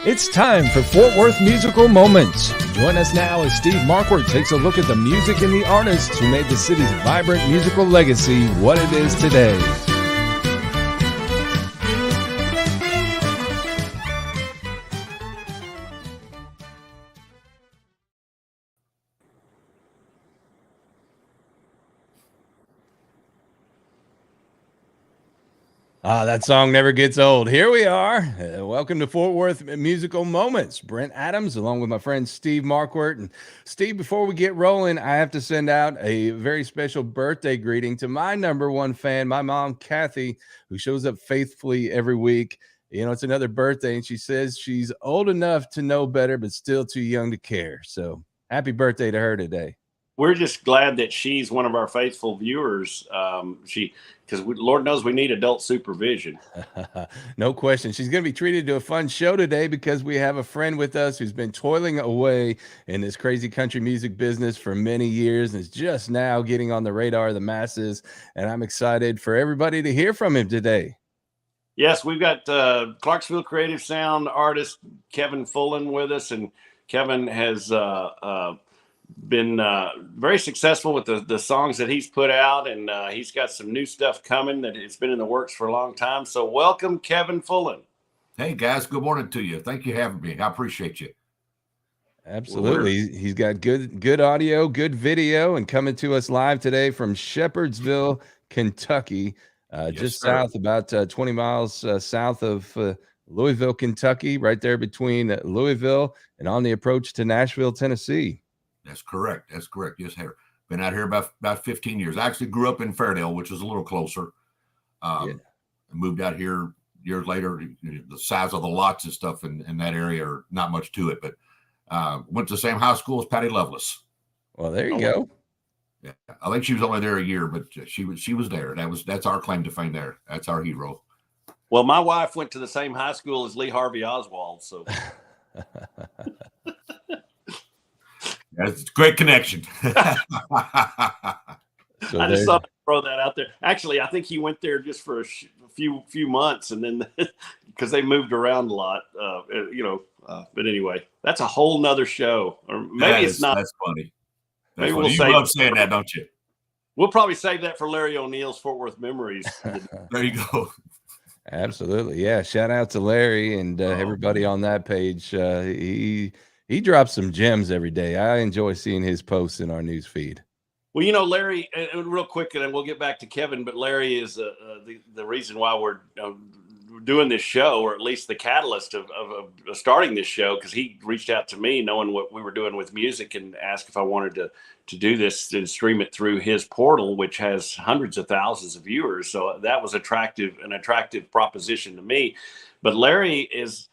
It's time for Fort Worth Musical Moments. Join us now as Steve Marquardt takes a look at the music and the artists who made the city's vibrant musical legacy what it is today. That song never gets old. Here we are. Welcome to Fort Worth Musical Moments. Brent Adams, along with my friend Steve Marquardt. And Steve, before we get rolling, I have to send out a very special birthday greeting to my number one fan, my mom, Kathy, who shows up faithfully every week. You know, it's another birthday, and she says she's old enough to know better, but still too young to care. So happy birthday to her today. We're just glad that she's one of our faithful viewers. Because Lord knows we need adult supervision. No question. She's going to be treated to a fun show today because we have a friend with us who's been toiling away in this crazy country music business for many years and is just now getting on the radar of the masses. And I'm excited for everybody to hear from him today. Yes, we've got Clarksville creative sound artist Kevin Fullen with us, and Kevin has been very successful with the songs that he's put out, and he's got some new stuff coming that it's been in the works for a long time. So welcome, Kevin Fullen. Hey guys, good morning to you. Thank you for having me. I appreciate you. Absolutely. He's got good audio, good video, and coming to us live today from Shepherdsville, Kentucky, just south, about 20 miles south of Louisville, Kentucky, right there between Louisville and on the approach to Nashville, Tennessee. That's correct. That's correct. Yes, been out here about 15 years. I actually grew up in Fairdale, which is a little closer. I moved out here years later. The size of the lots and stuff in that area are not much to it, but went to the same high school as Patty Loveless. Well, there you go. Yeah, I think she was only there a year, but she was there. That's our claim to fame there. That's our hero. Well, my wife went to the same high school as Lee Harvey Oswald, so. That's a great connection. So I just thought I'd throw that out there. Actually, I think he went there just for a few months, and then because they moved around a lot, But anyway, that's a whole nother show. Or maybe it's not. That's funny. Maybe we'll save. You love saying that, don't you? We'll probably save that for Larry O'Neill's Fort Worth Memories. There you go. Absolutely, yeah. Shout out to Larry and everybody on that page. He drops some gems every day. I enjoy seeing his posts in our news feed. Well, you know, Larry, and real quick, and then we'll get back to Kevin, but Larry is the reason why we're doing this show, or at least the catalyst of starting this show, because he reached out to me knowing what we were doing with music and asked if I wanted to do this and stream it through his portal, which has hundreds of thousands of viewers. So that was an attractive proposition to me. But Larry is...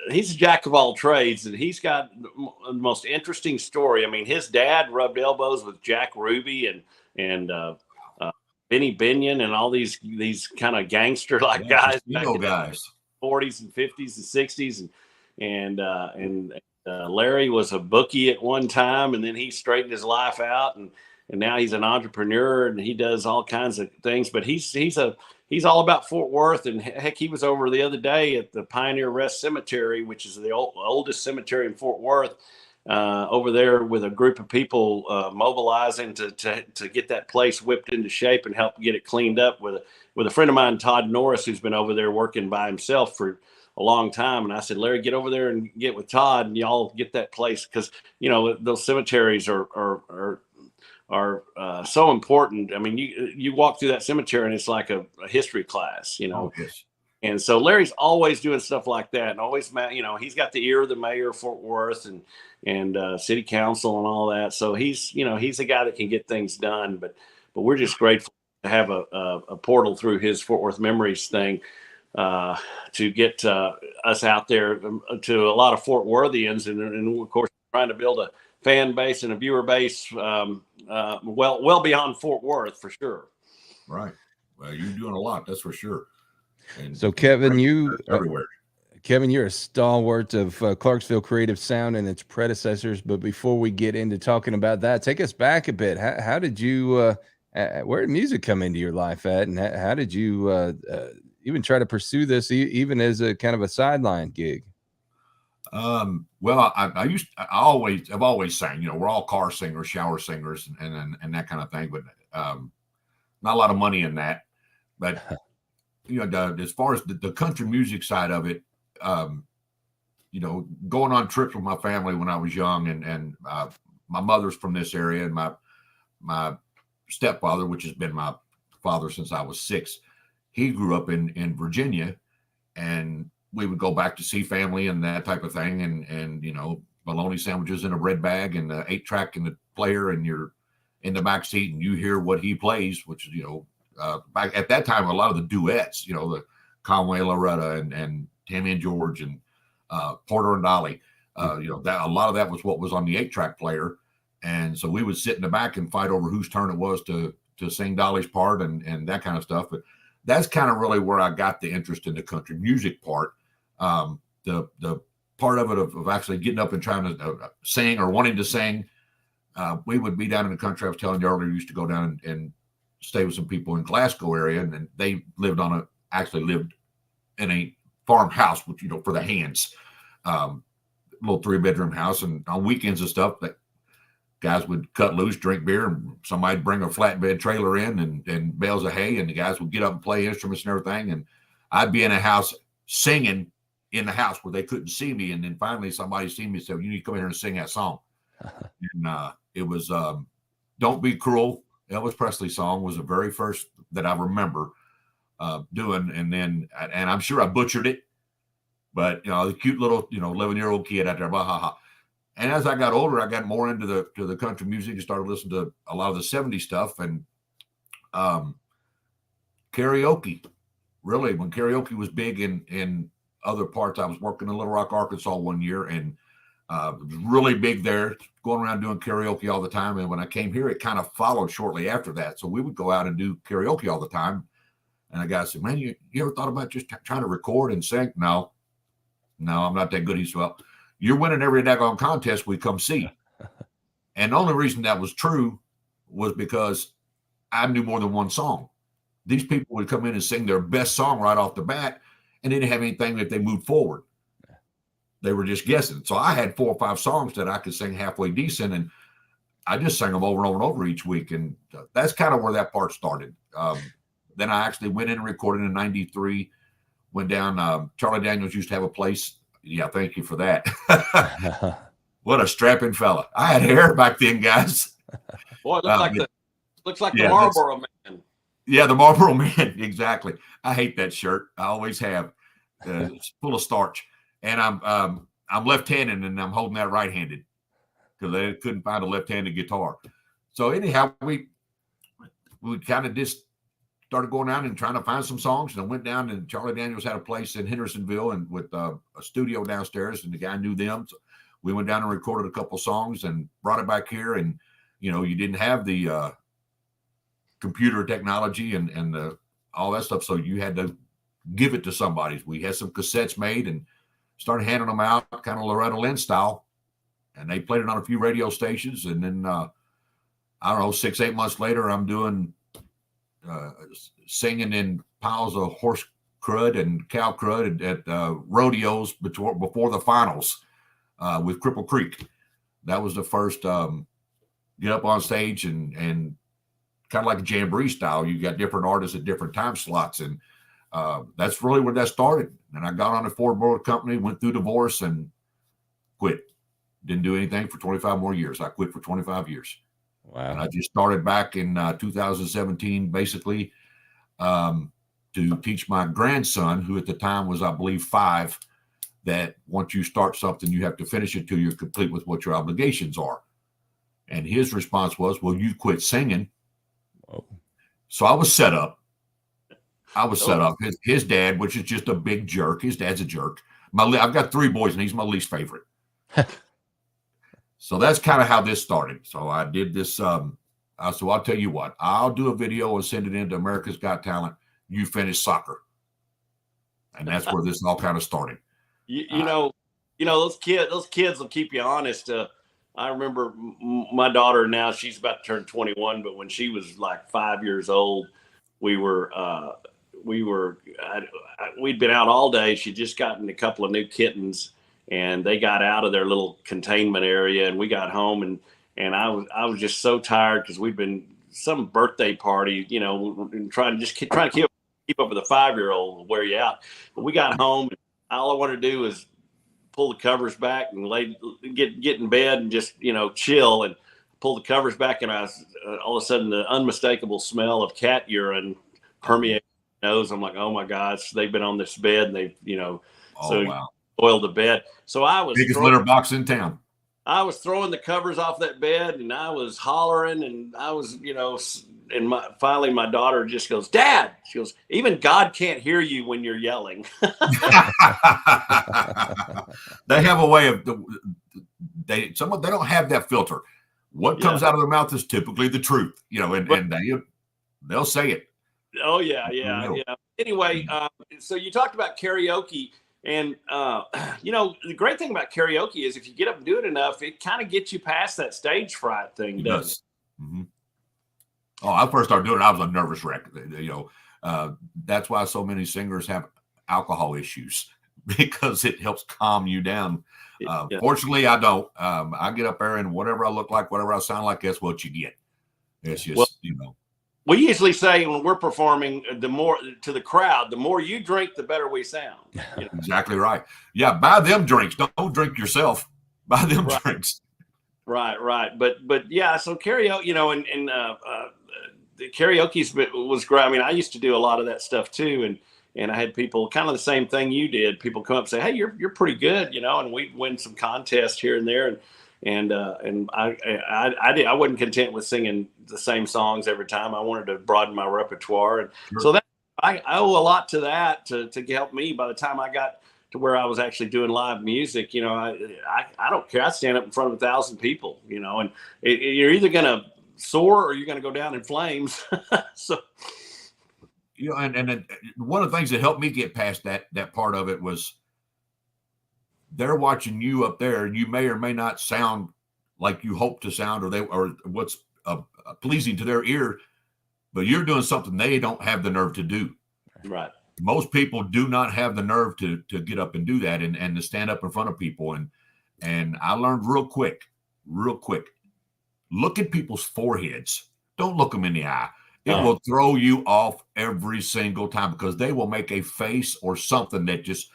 he's a jack of all trades, and he's got the most interesting story. I mean, his dad rubbed elbows with Jack Ruby and Benny Binion and all these kind of gangster like guys back in the 40s and 50s and 60s, and Larry was a bookie at one time, and then he straightened his life out, and now he's an entrepreneur, and he does all kinds of things. But he's all about Fort Worth, and heck, he was over the other day at the Pioneer Rest Cemetery, which is the oldest cemetery in Fort Worth, over there with a group of people mobilizing to get that place whipped into shape and help get it cleaned up with a friend of mine, Todd Norris, who's been over there working by himself for a long time. And I said, Larry, get over there and get with Todd, and y'all get that place, because those cemeteries are so important. I mean, you walk through that cemetery and it's like a history class, Oh, yes. And so Larry's always doing stuff like that, and always, he's got the ear of the mayor of Fort Worth and city council and all that. So he's a guy that can get things done. But we're just grateful to have a portal through his Fort Worth Memories thing to get us out there to a lot of Fort Worthians, and of course trying to build a fan base and a viewer base well beyond Fort Worth, for sure. Right. Well, you're doing a lot, that's for sure. And so Kevin, everywhere. Kevin, you're a stalwart of Clarksville Creative Sound and its predecessors. But before we get into talking about that, take us back a bit. How did you, where did music come into your life at? And how did you even try to pursue this even as a kind of a sideline gig? Well, I've always sang, we're all car singers, shower singers, and that kind of thing, but not a lot of money in that. But as far as the country music side of it, going on trips with my family when I was young, and my mother's from this area, and my stepfather, which has been my father since I was 6, he grew up in Virginia, and we would go back to see family and that type of thing, and bologna sandwiches in a bread bag and the 8-track in the player, and you're in the back seat and you hear what he plays, which is back at that time a lot of the duets, the Conway Loretta and Tammy and George and Porter and Dolly, that a lot of that was what was on the 8-track player, and so we would sit in the back and fight over whose turn it was to sing Dolly's part and that kind of stuff. But that's kind of really where I got the interest in the country music part. The part of it of actually getting up and trying to sing or wanting to sing. We would be down in the country. I was telling you earlier, we used to go down and stay with some people in Glasgow area, and they actually lived in a farmhouse, which, for the hands, little 3-bedroom house. And on weekends and stuff, that guys would cut loose, drink beer, and somebody'd bring a flatbed trailer in and bales of hay, and the guys would get up and play instruments and everything. And I'd be in a house singing in the house where they couldn't see me. And then finally somebody seen me and said, "You need to come here and sing that song." And it was Don't Be Cruel. Elvis Presley's song was the very first that I remember doing. And I'm sure I butchered it, but the cute little 11-year-old kid out there, bah, ha, ha. And as I got older, I got more into the country music and started listening to a lot of the 70s stuff, and karaoke. Really, when karaoke was big in other parts, I was working in Little Rock, Arkansas one year, and it was really big there, going around doing karaoke all the time. And when I came here, it kind of followed shortly after that. So we would go out and do karaoke all the time. And a guy said, "Man, you ever thought about just trying to record and sing?" No, I'm not that good. He said, "Well, you're winning every daggone contest we come see." And the only reason that was true was because I knew more than one song. These people would come in and sing their best song right off the bat, and they didn't have anything that they moved forward. They were just guessing. So I had 4 or 5 songs that I could sing halfway decent, and I just sang them over and over and over each week. And that's kind of where that part started. Then I actually went in and recorded in '93, went down. Charlie Daniels used to have a place. Yeah, thank you for that. What a strapping fella. I had hair back then, guys. Boy, it looks like the Marlboro Man. Yeah, the Marlboro Man, exactly. I hate that shirt. I always have. It's full of starch. And I'm left-handed, and I'm holding that right-handed because they couldn't find a left-handed guitar. So anyhow, we kind of just started going down and trying to find some songs. And I went down, and Charlie Daniels had a place in Hendersonville and with a studio downstairs, and the guy knew them. So we went down and recorded a couple songs and brought it back here. And you didn't have the computer technology and all that stuff, so you had to give it to somebody. We had some cassettes made and started handing them out, kind of Loretta Lynn style, and they played it on a few radio stations. And then I don't know, 6-8 months later, I'm doing singing in piles of horse crud and cow crud at rodeos before the finals with Cripple Creek. That was the first get up on stage and kind of like a jamboree style. You got different artists at different time slots, and that's really where that started. And I got on a Ford Motor Company, went through divorce, and quit. Didn't do anything for 25 more years. I quit for 25 years. Wow. And I just started back in 2017, basically, to teach my grandson, who at the time was, I believe, 5, that once you start something, you have to finish it till you're complete with what your obligations are. And his response was, "Well, you quit singing." Whoa. So I was set up. His dad, which is just a big jerk. His dad's a jerk. I've got 3 boys, and he's my least favorite. So that's kind of how this started. So I did this. So I'll tell you what. I'll do a video and send it into America's Got Talent. You finish soccer, and that's where this all kind of started. Those kids will keep you honest. I remember my daughter now, she's about to turn 21, but when she was like 5 years old, we were we'd been out all day. She'd just gotten a couple of new kittens, and they got out of their little containment area, and we got home, and I was just so tired because we'd been some birthday party, and trying to keep up with a 5-year-old will wear you out. But we got home, and all I wanted to do was pull the covers back and get in bed and just chill, and pull the covers back, and I was all of a sudden the unmistakable smell of cat urine permeated my nose. I'm like, oh my gosh, they've been on this bed, and they've wow, oiled the bed. So I was biggest litter box in town. I was throwing the covers off that bed, and I was hollering, and I was, and finally my daughter just goes, Dad, she goes, even God can't hear you when you're yelling. They have a way of they don't have that filter. What comes out of their mouth is typically the truth, and they'll say it. Oh yeah. Anyway, so you talked about karaoke. And, the great thing about karaoke is if you get up and do it enough, it kind of gets you past that stage fright thing, doesn't it? Mm-hmm. Oh, I first started doing it, I was a nervous wreck. That's why so many singers have alcohol issues, because it helps calm you down. Fortunately, I don't. I get up there, and whatever I look like, whatever I sound like, that's what you get. It's just, We usually say when we're performing, the more to the crowd, the more you drink, the better we sound. Exactly right. Yeah, buy them drinks. Don't drink yourself. Buy them drinks. Right. But yeah, so karaoke, and the karaoke was great. I mean, I used to do a lot of that stuff too, and I had people kind of the same thing you did. People come up and say, "Hey, you're pretty good," and we'd win some contests here and there, and I wasn't content with singing the same songs every time. I wanted to broaden my repertoire, and so that I owe a lot to that to help me. By the time I got to where I was actually doing live music, I don't care. I stand up in front of 1,000 people, and you're either gonna soar or you're gonna go down in flames. So, and one of the things that helped me get past that part of it was, they're watching you up there, and you may or may not sound like you hope to sound, or what's pleasing to their ear, but you're doing something they don't have the nerve to do. Right. Most people do not have the nerve to get up and do that, and to stand up in front of people. And I learned real quick, look at people's foreheads. Don't look them in the eye. It will throw you off every single time, because they will make a face or something that just,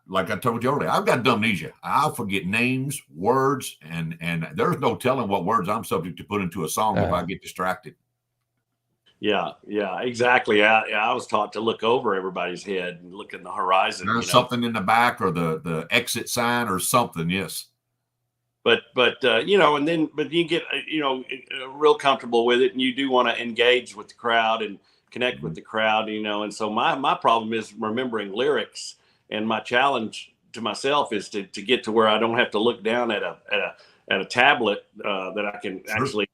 like I told you earlier, I've got amnesia. I'll forget names, words, and there's no telling what words I'm subject to put into a song if I get distracted. Yeah, exactly. I was taught to look over everybody's head and look in the horizon. There's something in the back, or the exit sign or something. Yes. But you get real comfortable with it, and you do want to engage with the crowd and connect with the crowd, and so my problem is remembering lyrics. And my challenge to myself is to get to where I don't have to look down at a tablet that I can actually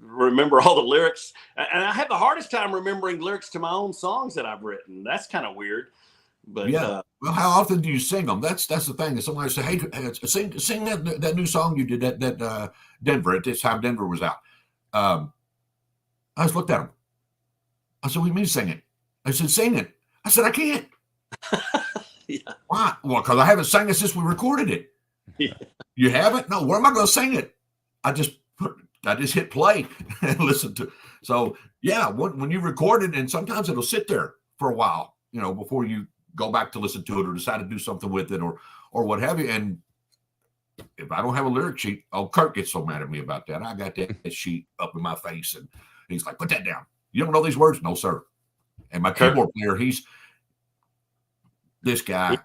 remember all the lyrics. And I have the hardest time remembering lyrics to my own songs that I've written. That's kind of weird. But yeah. Well, how often do you sing them? That's the thing. If somebody say, "Hey, sing that new song you did that Denver at this time Denver was out." I just looked at him. I said, "What do you mean sing it?" I said, "Sing it." I said, "I can't." Yeah. Why? Well, because I haven't sang it since we recorded it. Yeah. You haven't? No. Where am I going to sing it? I just hit play and listen to. So yeah, when you record it, and sometimes it'll sit there for a while, before you go back to listen to it or decide to do something with it or what have you. And if I don't have a lyric sheet, Kurt gets so mad at me about that. I got that sheet up in my face, and he's like, "Put that down. You don't know these words?" "No, sir." And my keyboard player, this guy.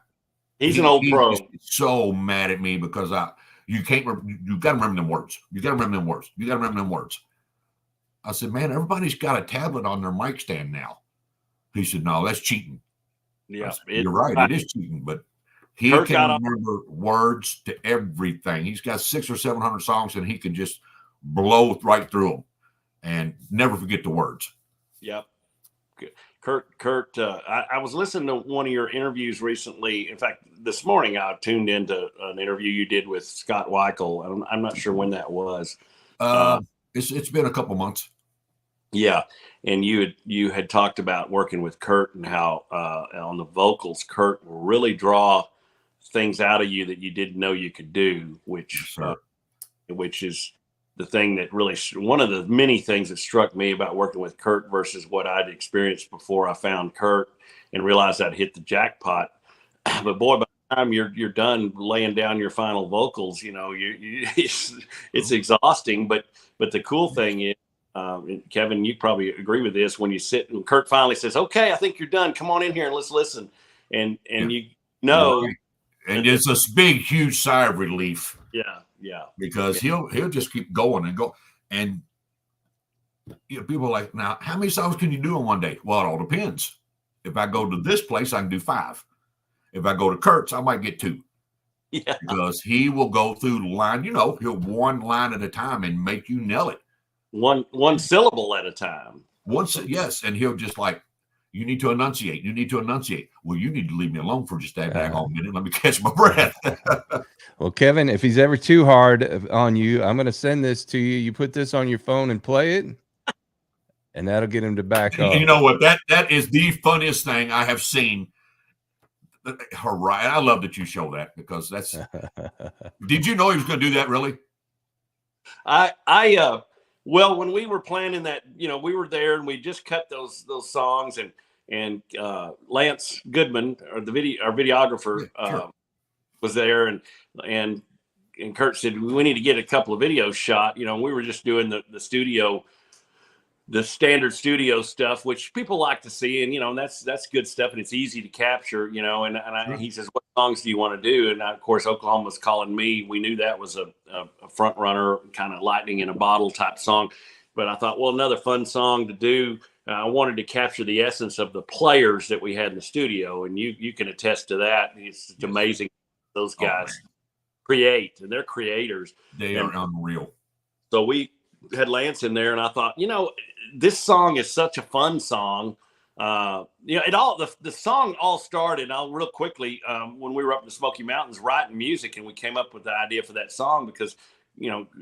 He's an old pro. He's so mad at me because you got to remember them words. You got to remember them words. I said, "Man, everybody's got a tablet on their mic stand now." He said, "No, that's cheating." Yeah, said, "You're right. It is cheating," but he can remember words to everything. He's got 600 or 700 songs, and he can just blow right through them and never forget the words. Yep. Kurt, I was listening to one of your interviews recently. In fact, this morning I tuned into an interview you did with Scott Weichel. I'm not sure when that was. It's been a couple months. Yeah, and you had talked about working with Kurt and how on the vocals, Kurt will really draw things out of you that you didn't know you could do, Yes, sir. which is the thing that really one of the many things that struck me about working with Kurt versus what I'd experienced before I found Kurt and realized I'd hit the jackpot. But boy, by the time you're done laying down your final vocals, it's exhausting. But the cool thing is, Kevin, you probably agree with this. When you sit and Kurt finally says, "Okay, I think you're done. Come on in here and let's listen," and Yeah, you you're know, right. And it's this big, huge sigh of relief yeah, because he'll just keep going and go. And people are like, now, how many songs can you do in one day? Well, it all depends. If I go to this place, I can do 5. If I go to Kurt's, I might get 2. yeah, Because he will go through the line, he'll one line at a time and make you nail it. one syllable at a time. Yes, and he'll just like, you need to enunciate. You need to enunciate. Well, you need to leave me alone for just that daggone minute. Let me catch my breath. Well, Kevin, if he's ever too hard on you, I'm going to send this to you. You put this on your phone and play it, and that'll get him to back off. You know what? That is the funniest thing I have seen. I love that you show that because that's. Did you know he was going to do that? Really? Well, when we were planning that, we were there and we just cut those songs and Lance Goodman, or our videographer, Sure. was there and Kurt said we need to get a couple of videos shot. We were just doing the standard studio stuff, which people like to see, and that's good stuff, and it's easy to capture, and he says, "What songs do you want to do?" And of course, Oklahoma was calling me. We knew that was a front runner, kind of lightning in a bottle type song. But I thought, well, another fun song to do. I wanted to capture the essence of the players that we had in the studio, and you can attest to that. It's amazing. Those guys create, and they're creators. They are unreal. So we had Lance in there, and I thought, this song is such a fun song. The song all started. I'll real quickly when we were up in the Smoky Mountains writing music, and we came up with the idea for that song because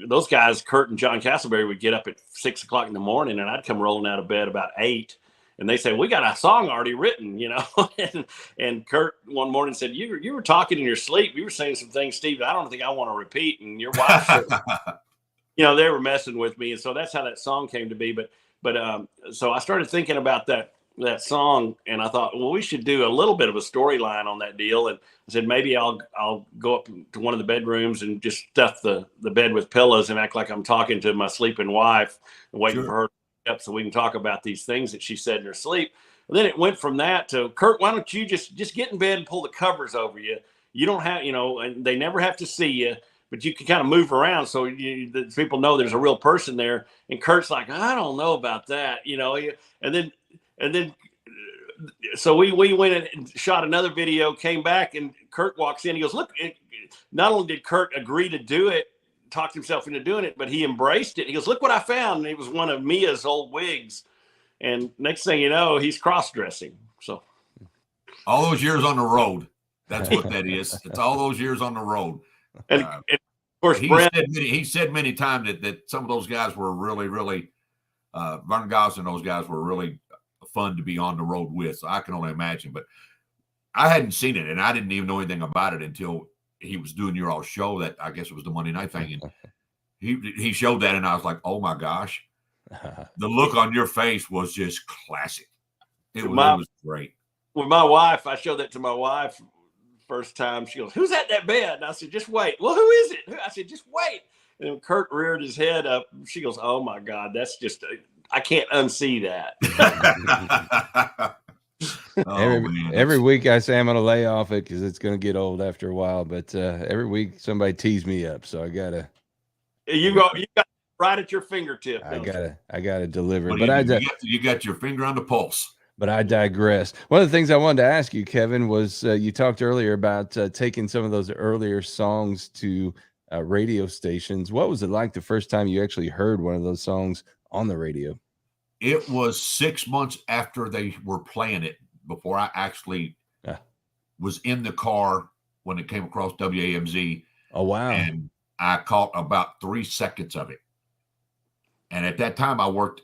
those guys, Kurt and John Castleberry, would get up at 6 o'clock in the morning, and I'd come rolling out of bed about 8. And they say, "We got a song already written," and Kurt one morning said, "You were talking in your sleep. You were saying some things, Steve, I don't think I want to repeat." And your wife said, they were messing with me. And so that's how that song came to be. But so I started thinking about that song, and I thought, well, we should do a little bit of a storyline on that deal. And I said, maybe I'll go up to one of the bedrooms and just stuff the bed with pillows and act like I'm talking to my sleeping wife and waiting for her to wake up so we can talk about these things that she said in her sleep. And then it went from that to, Kurt, why don't you just get in bed and pull the covers over you? You don't have, and they never have to see you, but you can kind of move around so the people know there's a real person there. And Kurt's like, I don't know about that, and then so we went and shot another video, came back, and Kurt walks in. He goes, look, not only did Kurt agree to do it, talked himself into doing it, but he embraced it. He goes, look what I found. And it was one of Mia's old wigs. And next thing you know, he's cross-dressing. So all those years on the road, that's what that is. It's all those years on the road. And of course, he said many times that some of those guys were really, really, Vernon Goss and those guys were really fun to be on the road with. So I can only imagine. But I hadn't seen it, and I didn't even know anything about it until he was doing your all show. That I guess it was the Monday night thing, and he showed that, and I was like, oh my gosh, the look on your face was just classic. It was great. With my wife, I showed that to my wife first time. She goes, "Who's at that bed?" And I said, "Just wait." "Well, who is it?" I said, "Just wait." And then Kurt reared his head up. She goes, "Oh my God, that's just I can't unsee that." Every week I say I'm going to lay off it because it's going to get old after a while. But every week somebody tees me up, so I gotta. You got right at your fingertip. I gotta deliver. But you got your finger on the pulse. But I digress. One of the things I wanted to ask you, Kevin, was you talked earlier about taking some of those earlier songs to radio stations. What was it like the first time you actually heard one of those songs on the radio? It was 6 months after they were playing it before I actually was in the car when it came across WAMZ. Oh, wow. And I caught about 3 seconds of it. And at that time I worked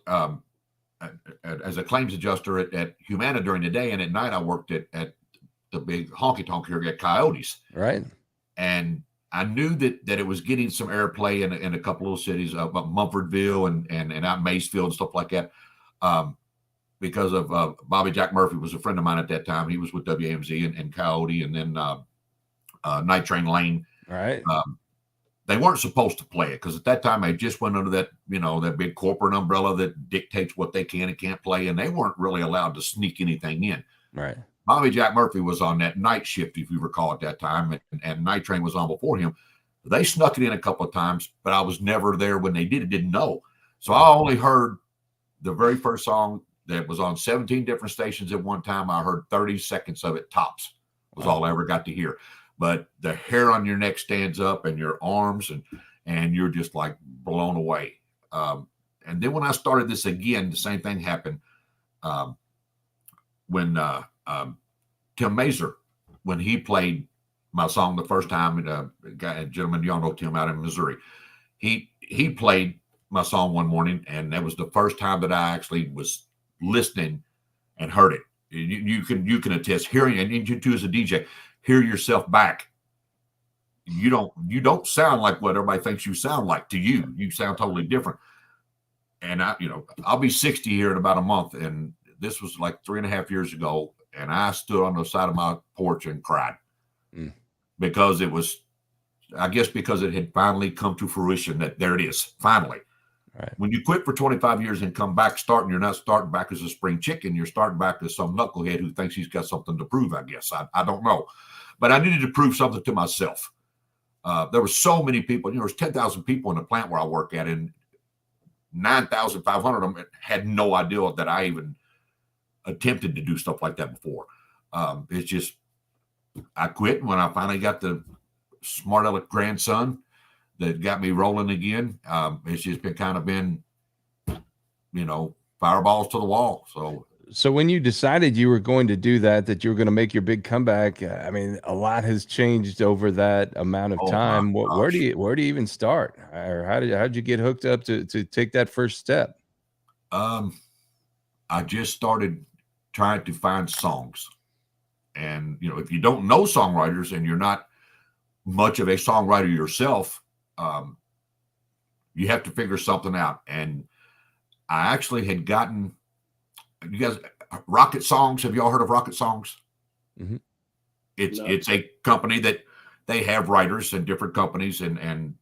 as a claims adjuster at Humana during the day, and at night I worked at the big honky tonk here at Coyotes. Right. And I knew that it was getting some airplay in a couple of cities, Mumfordville and out in Maysfield and stuff like that, because of Bobby Jack Murphy was a friend of mine at that time. He was with WAMZ and Coyote, and then Night Train Lane. Right. They weren't supposed to play it because at that time they just went under that, that big corporate umbrella that dictates what they can and can't play, and they weren't really allowed to sneak anything in. Right. Bobby Jack Murphy was on that night shift, if you recall, at that time, and Night Train was on before him. They snuck it in a couple of times, but I was never there when they did it, didn't know. So I only heard the very first song that was on 17 different stations at one time. I heard 30 seconds of it tops was all I ever got to hear. But the hair on your neck stands up and your arms, and you're just like blown away. And then when I started this again, the same thing happened. When Tim Mazer, when he played my song the first time, a gentleman, y'all know Tim out in Missouri, he played my song one morning, and that was the first time that I actually was listening and heard it. You can attest hearing, and you too as a DJ, hear yourself back. You don't sound like what everybody thinks you sound like. To you sound totally different. And I'll be 60 here in about a month, and this was like 3.5 years ago, and I stood on the side of my porch and cried because it was, I guess, because it had finally come to fruition that there it is, finally. Right. When you quit for 25 years and come back starting, you're not starting back as a spring chicken. You're starting back as some knucklehead who thinks he's got something to prove, I guess. I don't know. But I needed to prove something to myself. There were so many people. There was 10,000 people in the plant where I work at, and 9,500 of them had no idea that I even attempted to do stuff like that before. It's just, I quit when I finally got the smart aleck grandson that got me rolling again. It's just been fireballs to the wall. So when you decided you were going to do that you were going to make your big comeback, I mean, a lot has changed over that amount of time. Where do you even start, or how did you get hooked up to take that first step? I just started trying to find songs, and if you don't know songwriters and you're not much of a songwriter yourself, you have to figure something out. And I actually had gotten, you guys, Rocket Songs. Have y'all heard of Rocket Songs? Mm-hmm. It's a company that they have writers in different companies, and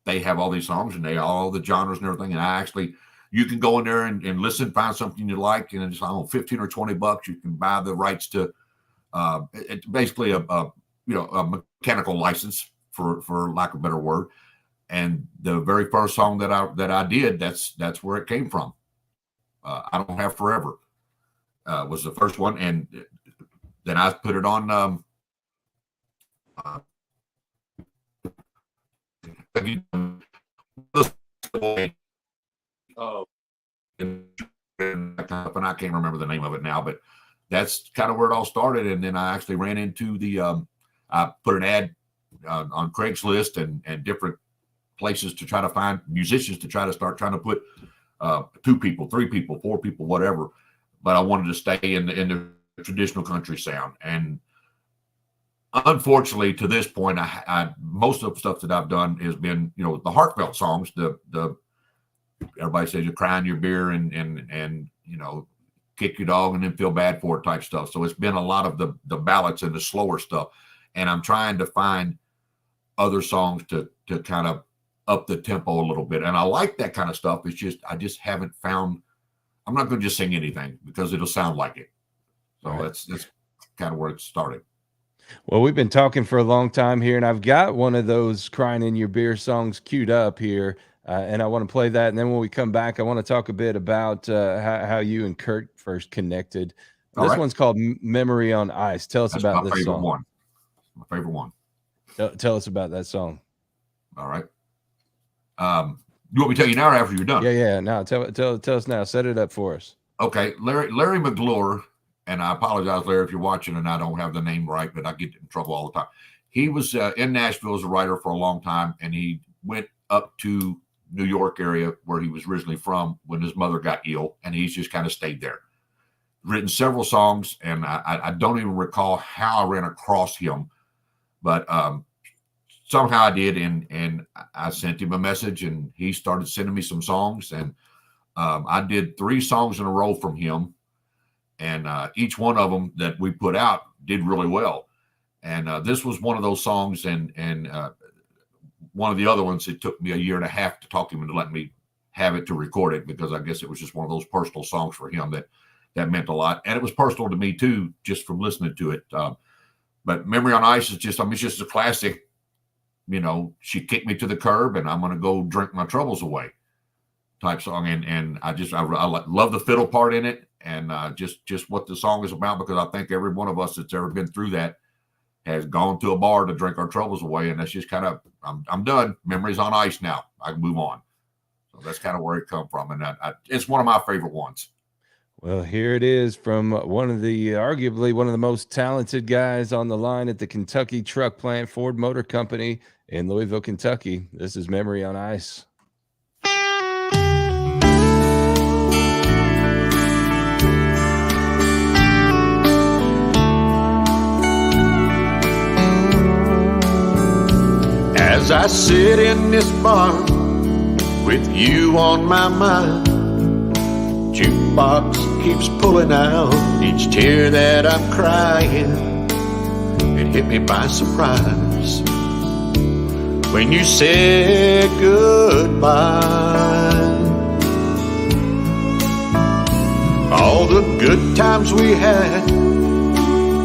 they have all these songs and they all the genres and everything. And you can go in there and listen, find something you like, and it's 15 or $20. You can buy the rights to. It's basically a mechanical license, for lack of a better word. And the very first song that I did, that's where it came from. I Don't Have Forever was the first one, and then I put it on. And I can't remember the name of it now, but that's kind of where it all started. And then I actually ran into I put an ad on Craigslist and different places to try to find musicians to try to start trying to put 2 people, 3 people, 4 people, whatever. But I wanted to stay in the traditional country sound. And unfortunately, to this point, I most of the stuff that I've done has been, the heartfelt songs, the everybody says you cry in your beer and kick your dog and then feel bad for it type stuff. So it's been a lot of the ballads and the slower stuff. And I'm trying to find other songs to kind of up the tempo a little bit. And I like that kind of stuff. It's just, I just haven't found, I'm not going to just sing anything because it'll sound like it. So right. That's kind of where it started. Well, we've been talking for a long time here, and I've got one of those crying in your beer songs queued up here. And I want to play that. And then when we come back, I want to talk a bit about how you and Kurt first connected. This one's called Memory on Ice. Tell us about this song. My favorite one. Tell us about that song. All right. You want me to tell you now or after you're done? Yeah. No, tell us now. Set it up for us. Okay. Larry McGlure, and I apologize, Larry, if you're watching and I don't have the name right, but I get in trouble all the time. He was in Nashville as a writer for a long time, and he went up to New York area where he was originally from when his mother got ill, and he's just kind of stayed there. Written several songs, and I don't even recall how I ran across him, but somehow I did, and I sent him a message, and he started sending me some songs, and I did 3 songs in a row from him, and each one of them that we put out did really well. And this was one of those songs, and one of the other ones, it took me a year and a half to talk to him and to let me have it to record it, because I guess it was just one of those personal songs for him that meant a lot. And it was personal to me too, just from listening to it. But Memory on Ice is just, it's just a classic, she kicked me to the curb and I'm going to go drink my troubles away type song. And I love the fiddle part in it, and just what the song is about, because I think every one of us that's ever been through that has gone to a bar to drink our troubles away. And that's just kind of, I'm done. Memory's on ice now. I can move on. So that's kind of where it come from. And it's one of my favorite ones. Well, here it is from arguably one of the most talented guys on the line at the Kentucky Truck Plant, Ford Motor Company in Louisville, Kentucky. This is Memory on Ice. As I sit in this bar with you on my mind, jukebox keeps pulling out each tear that I'm crying. It hit me by surprise when you said goodbye. All the good times we had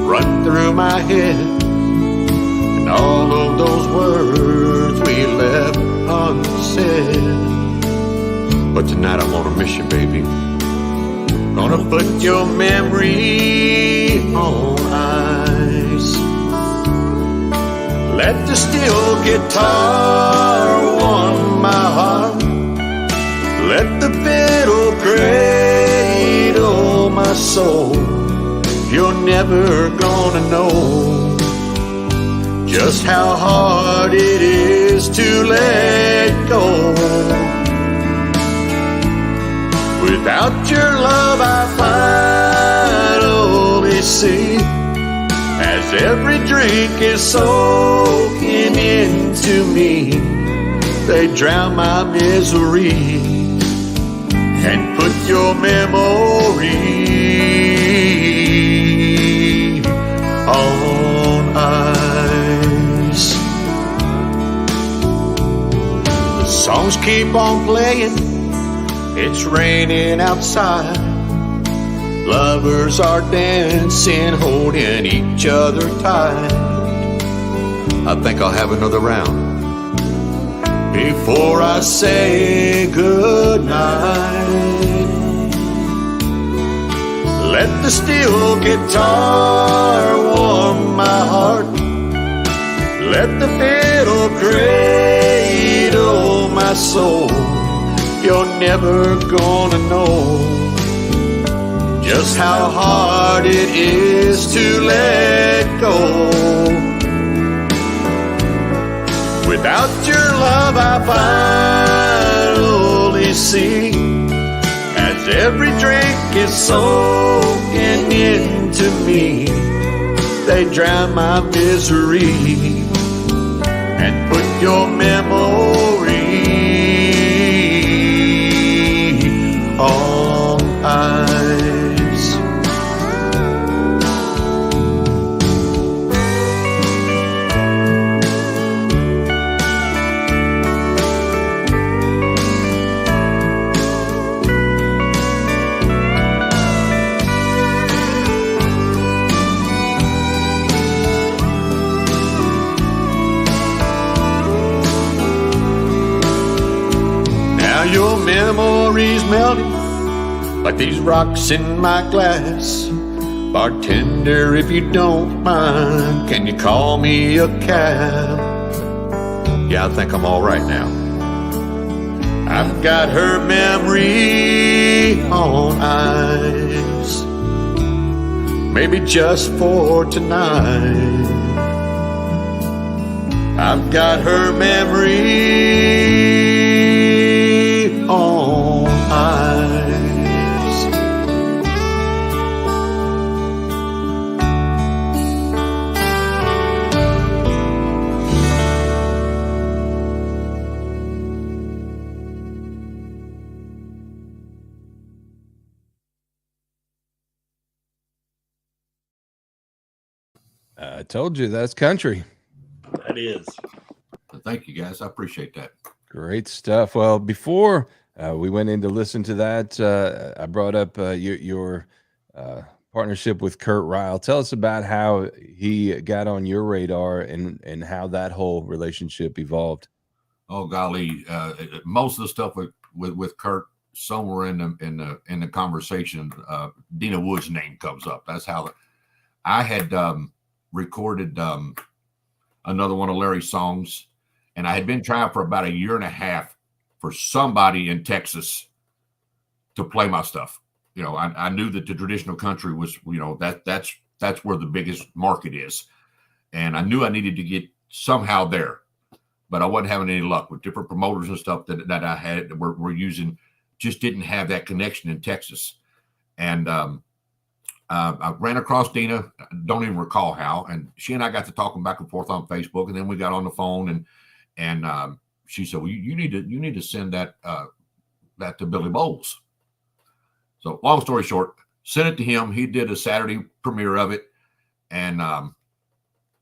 run through my head, and all of those words we left unsaid. But tonight I wanna miss you, baby. Gonna put your memory on ice. Let the steel guitar warm my heart. Let the fiddle cradle my soul. You're never gonna know just how hard it is to let go. Without your love I finally see, as every drink is soaking into me, they drown my misery and put your memory on ice. The songs keep on playing, it's raining outside. Lovers are dancing, holding each other tight. I think I'll have another round before I say goodnight. Let the steel guitar warm my heart. Let the fiddle cradle my soul. You're never gonna know just how hard it is to let go. Without your love I finally see, as every drink is soaking into me, they drown my misery and put your memory on ice. Now your memory's melting like these rocks in my glass. Bartender, if you don't mind, can you call me a cab? Yeah, I think I'm all right now. I've got her memory on ice, maybe just for tonight. I've got her memory on ice. I told you that's country. That is. Thank you, guys. I appreciate that. Great stuff. Well, before we went in to listen to that, I brought up your partnership with Kurt Ryle. Tell us about how he got on your radar and how that whole relationship evolved. Oh golly, most of the stuff with Kurt, somewhere in the conversation, Dina Wood's name comes up. That's how I had recorded another one of Larry's songs, and I had been trying for about a year and a half for somebody in Texas to play my stuff. You know, I knew that the traditional country was, you know, that's where the biggest market is, and I knew I needed to get somehow there, but I wasn't having any luck with different promoters and stuff that I had that were using. Just didn't have that connection in Texas, and I ran across Dina. Don't even recall how, and she and I got to talking back and forth on Facebook, and then we got on the phone, and she said, "Well, you need to send that to Billy Bowles." So, long story short, sent it to him. He did a Saturday premiere of it, and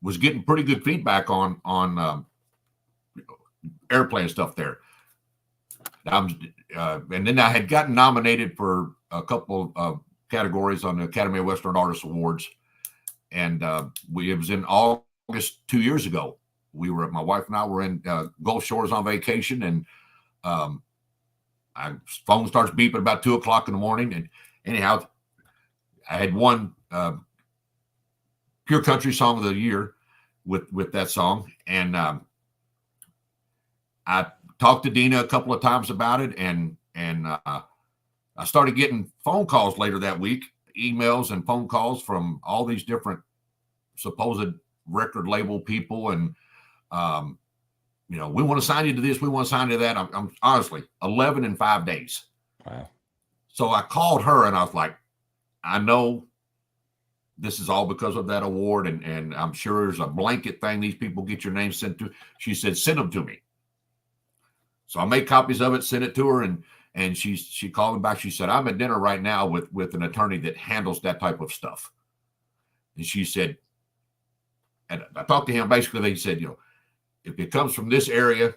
was getting pretty good feedback on airplay and stuff there. And then I had gotten nominated for a couple of categories on the Academy of Western Artists Awards, and it was in August 2 years ago. My wife and I were in Gulf Shores on vacation, and phone starts beeping about 2 o'clock in the morning. And anyhow, I had won Pure Country Song of the Year with that song, and I talked to Dina a couple of times about it, and I started getting phone calls later that week, emails and phone calls from all these different supposed record label people, and you know, we want to sign you to this, we want to sign you to that. I'm honestly 11 in 5 days. Wow. So I called her and I was like, I know this is all because of that award, and I'm sure there's a blanket thing these people get your name sent to. She said, send them to me. So I made copies of it, sent it to her, and she called me back. She said, I'm at dinner right now with an attorney that handles that type of stuff. And she said, and I talked to him, basically they said, you know, if it comes from this area,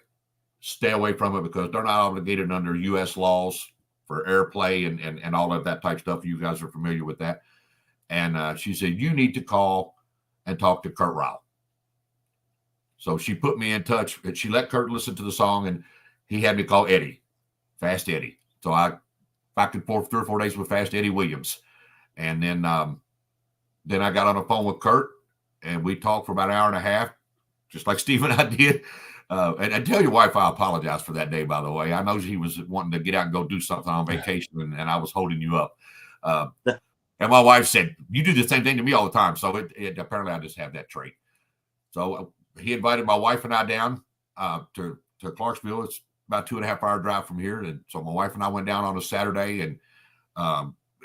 stay away from it because they're not obligated under U.S. laws for airplay and all of that type stuff. You guys are familiar with that. And she said, you need to call and talk to Kurt Ryle. So she put me in touch. She let Kurt listen to the song, and he had me call Eddie, Fast Eddie. So I back and forth 3 or 4 days with Fast Eddie Williams. And then I got on the phone with Kurt, and we talked for about an hour and a half, just like Steve and I did. And tell your wife I apologize for that day, by the way. I know he was wanting to get out and go do something on vacation, and I was holding you up. And my wife said, you do the same thing to me all the time. So it apparently I just have that trait. So he invited my wife and I down to Clarksville. It's about 2.5 hour drive from here. And so my wife and I went down on a Saturday, and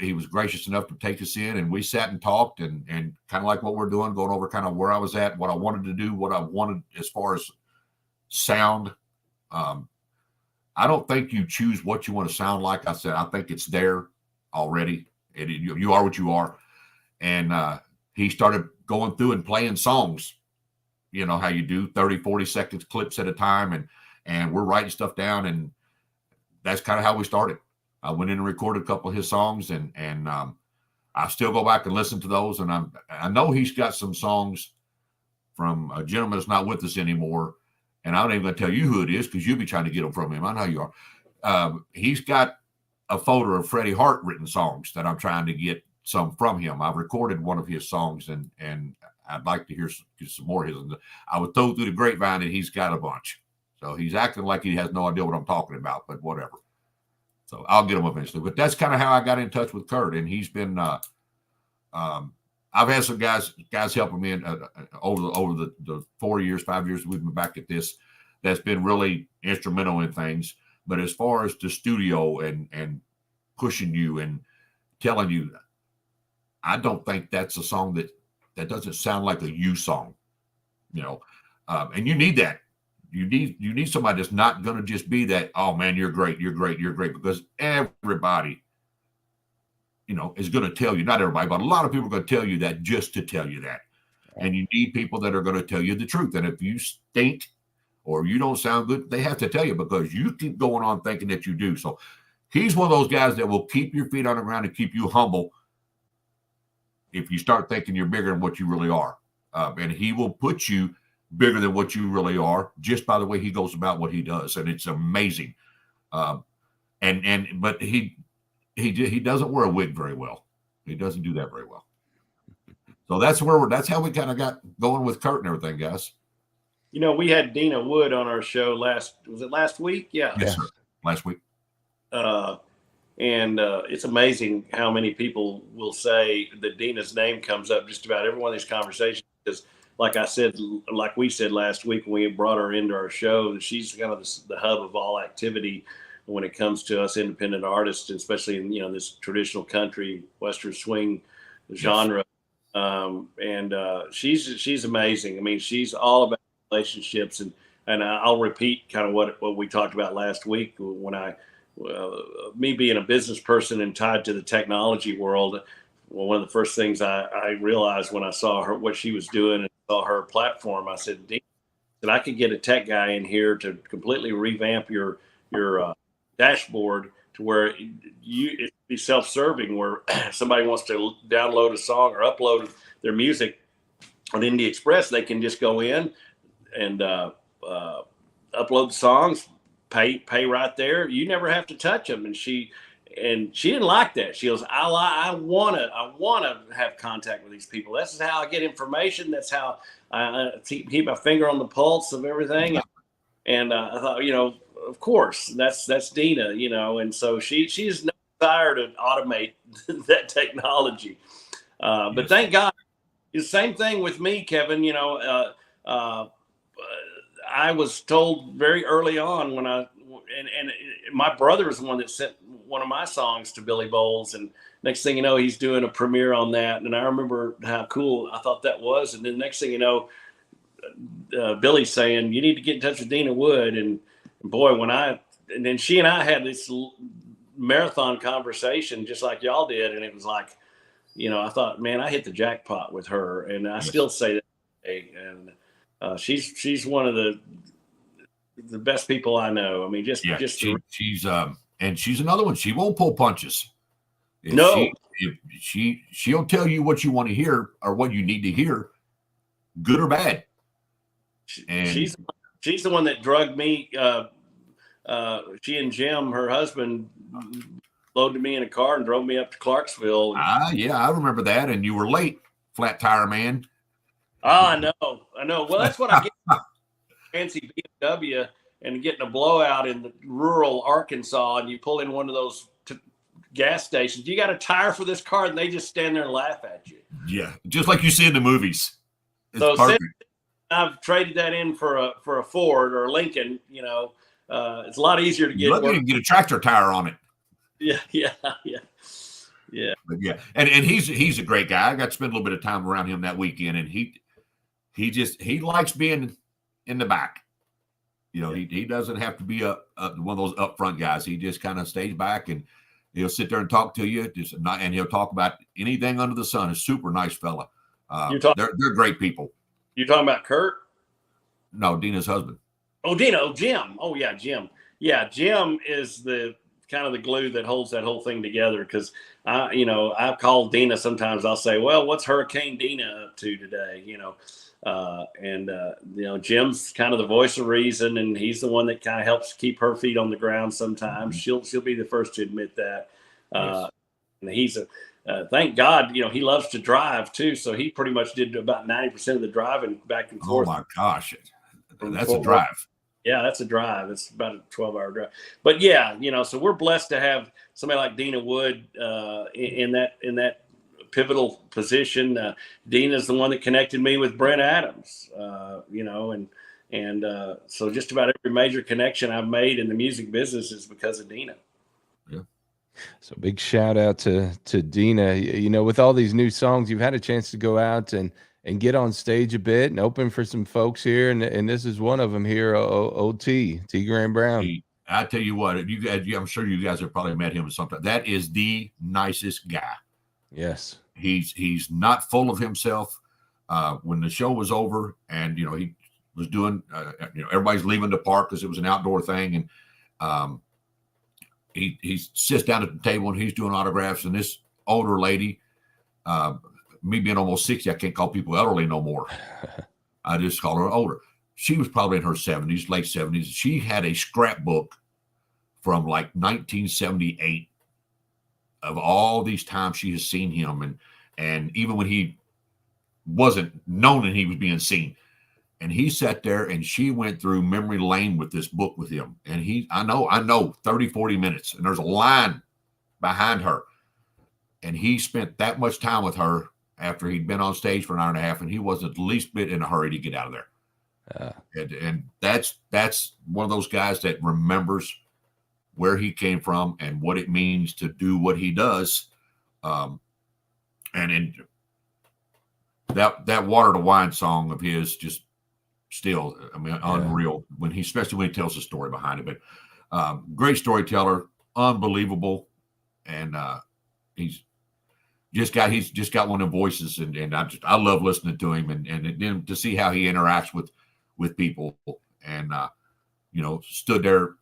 he was gracious enough to take us in, and we sat and talked and kind of like what we're doing, going over kind of where I was at, what I wanted to do, what I wanted as far as sound. I don't think you choose what you want to sound like. I said, I think it's there already. You are what you are. And he started going through and playing songs, you know how you do 30, 40 seconds clips at a time. And we're writing stuff down. And that's kind of how we started. I went in and recorded a couple of his songs, and I still go back and listen to those. And I know he's got some songs from a gentleman that's not with us anymore. And I'm not even going to tell you who it is because you'll be trying to get them from him. I know you are. He's got a folder of Freddie Hart written songs that I'm trying to get some from him. I've recorded one of his songs, and I'd like to hear some more of his. I was told through the grapevine that he's got a bunch. So he's acting like he has no idea what I'm talking about, but whatever. So I'll get him eventually. But that's kind of how I got in touch with Kurt. And he's been I've had some guys helping me over the 4 years, 5 years we've been back at this. That's been really instrumental in things. But as far as the studio and pushing you and telling you, I don't think that's a song that doesn't sound like a you song, and you need that. You need somebody that's not going to just be that, oh man, you're great, because everybody, is going to tell you, not everybody, but a lot of people are going to tell you that just to tell you that. And you need people that are going to tell you the truth. And if you stink or you don't sound good, they have to tell you, because you keep going on thinking that you do. So he's one of those guys that will keep your feet on the ground and keep you humble if you start thinking you're bigger than what you really are. And he will put you bigger than what you really are just by the way he goes about what he does. And it's amazing. But he doesn't wear a wig very well. He doesn't do that very well. So that's how we kind of got going with Kurt and everything, guys. We had Dina Wood on our show last week? Yeah. Yes, sir. Last week. And it's amazing how many people will say that Dina's name comes up just about every one of these conversations. Because like we said last week when we brought her into our show, she's kind of the hub of all activity when it comes to us independent artists, especially in, this traditional country, Western swing genre. She's amazing. I mean, she's all about relationships, and I'll repeat kind of what we talked about last week when me being a business person and tied to the technology world. Well, one of the first things I realized when I saw her, what she was doing, and saw her platform, I said, Dean, that I could get a tech guy in here to completely revamp your dashboard to where it be self-serving, where somebody wants to download a song or upload their music on Indie Express, they can just go in and upload the songs, pay right there. You never have to touch them. And she didn't like that. She goes, I want to have contact with these people. This is how I get information. That's how I keep my finger on the pulse of everything. And I thought, of course, that's Dina, and so she's no desire to automate that technology. But thank God, it's the same thing with me, Kevin. I was told very early on when and my brother is the one that sent one of my songs to Billy Bowles, and next thing you know, he's doing a premiere on that. And I remember how cool I thought that was. And then next thing you know, Billy's saying, you need to get in touch with Dina Wood. And boy, and then she and I had this marathon conversation just like y'all did. And it was like, I thought, man, I hit the jackpot with her. And I still say that today. And she's one of the best people I know. I mean, she's another one. She won't pull punches. She'll tell you what you want to hear or what you need to hear, good or bad. And she's the one that drugged me. She and Jim, her husband, loaded me in a car and drove me up to Clarksville. Yeah, I remember that. And you were late, flat tire man. I know. Well, that's what I get. Fancy BMW and getting a blowout in the rural Arkansas, and you pull in one of those gas stations. You got a tire for this car, and they just stand there and laugh at you. Yeah, just like you see in the movies. So since I've traded that in for a Ford or a Lincoln, it's a lot easier to get. You can get a tractor tire on it. Yeah. But yeah, and he's a great guy. I got to spend a little bit of time around him that weekend, and he likes being in the back. He doesn't have to be one of those upfront guys. He just kind of stays back, and he'll sit there and talk to you. And he'll talk about anything under the sun. A super nice fella. They're great people. You're talking about Kurt? No, Dina's husband. Oh, Jim. Oh yeah, Jim. Yeah, Jim is the kind of the glue that holds that whole thing together. Because I've called Dina sometimes. I'll say, well, what's Hurricane Dina up to today? Jim's kind of the voice of reason, and he's the one that kind of helps keep her feet on the ground sometimes. She'll be the first to admit that. Yes. And he's thank God, he loves to drive too. So he pretty much did about 90% of the driving back and forth. Oh my gosh. That's a drive. Yeah, that's a drive. It's about a 12-hour drive. But yeah, so we're blessed to have somebody like Dina Wood in that pivotal position. Dina's the one that connected me with Brent Adams, And so just about every major connection I've made in the music business is because of Dina. Yeah. So big shout out to Dina. You know, with all these new songs, you've had a chance to go out and get on stage a bit and open for some folks here, and this is one of them here. Old T Graham Brown. I tell you what, you guys, I'm sure you guys have probably met him sometime. That is the nicest guy. Yes, he's not full of himself. When the show was over, and you know he was doing, everybody's leaving the park because it was an outdoor thing, and he sits down at the table and he's doing autographs, and this older lady, me being almost 60, I can't call people elderly no more. I just call her older. She was probably in her 70s, late 70s. She had a scrapbook from like 1978 of all these times she has seen him, and even when he wasn't known and he was being seen. And he sat there and she went through memory lane with this book with him. And I know 30, 40 minutes, and there's a line behind her. And he spent that much time with her after he'd been on stage for an hour and a half, and he wasn't the least bit in a hurry to get out of there. And that's one of those guys that remembers where he came from and what it means to do what he does. And in that Water to Wine song of his, just still, I mean, unreal especially when he tells the story behind it. But great storyteller, unbelievable. And he's just got one of the voices, and I love listening to him, and then to see how he interacts with people, and stood there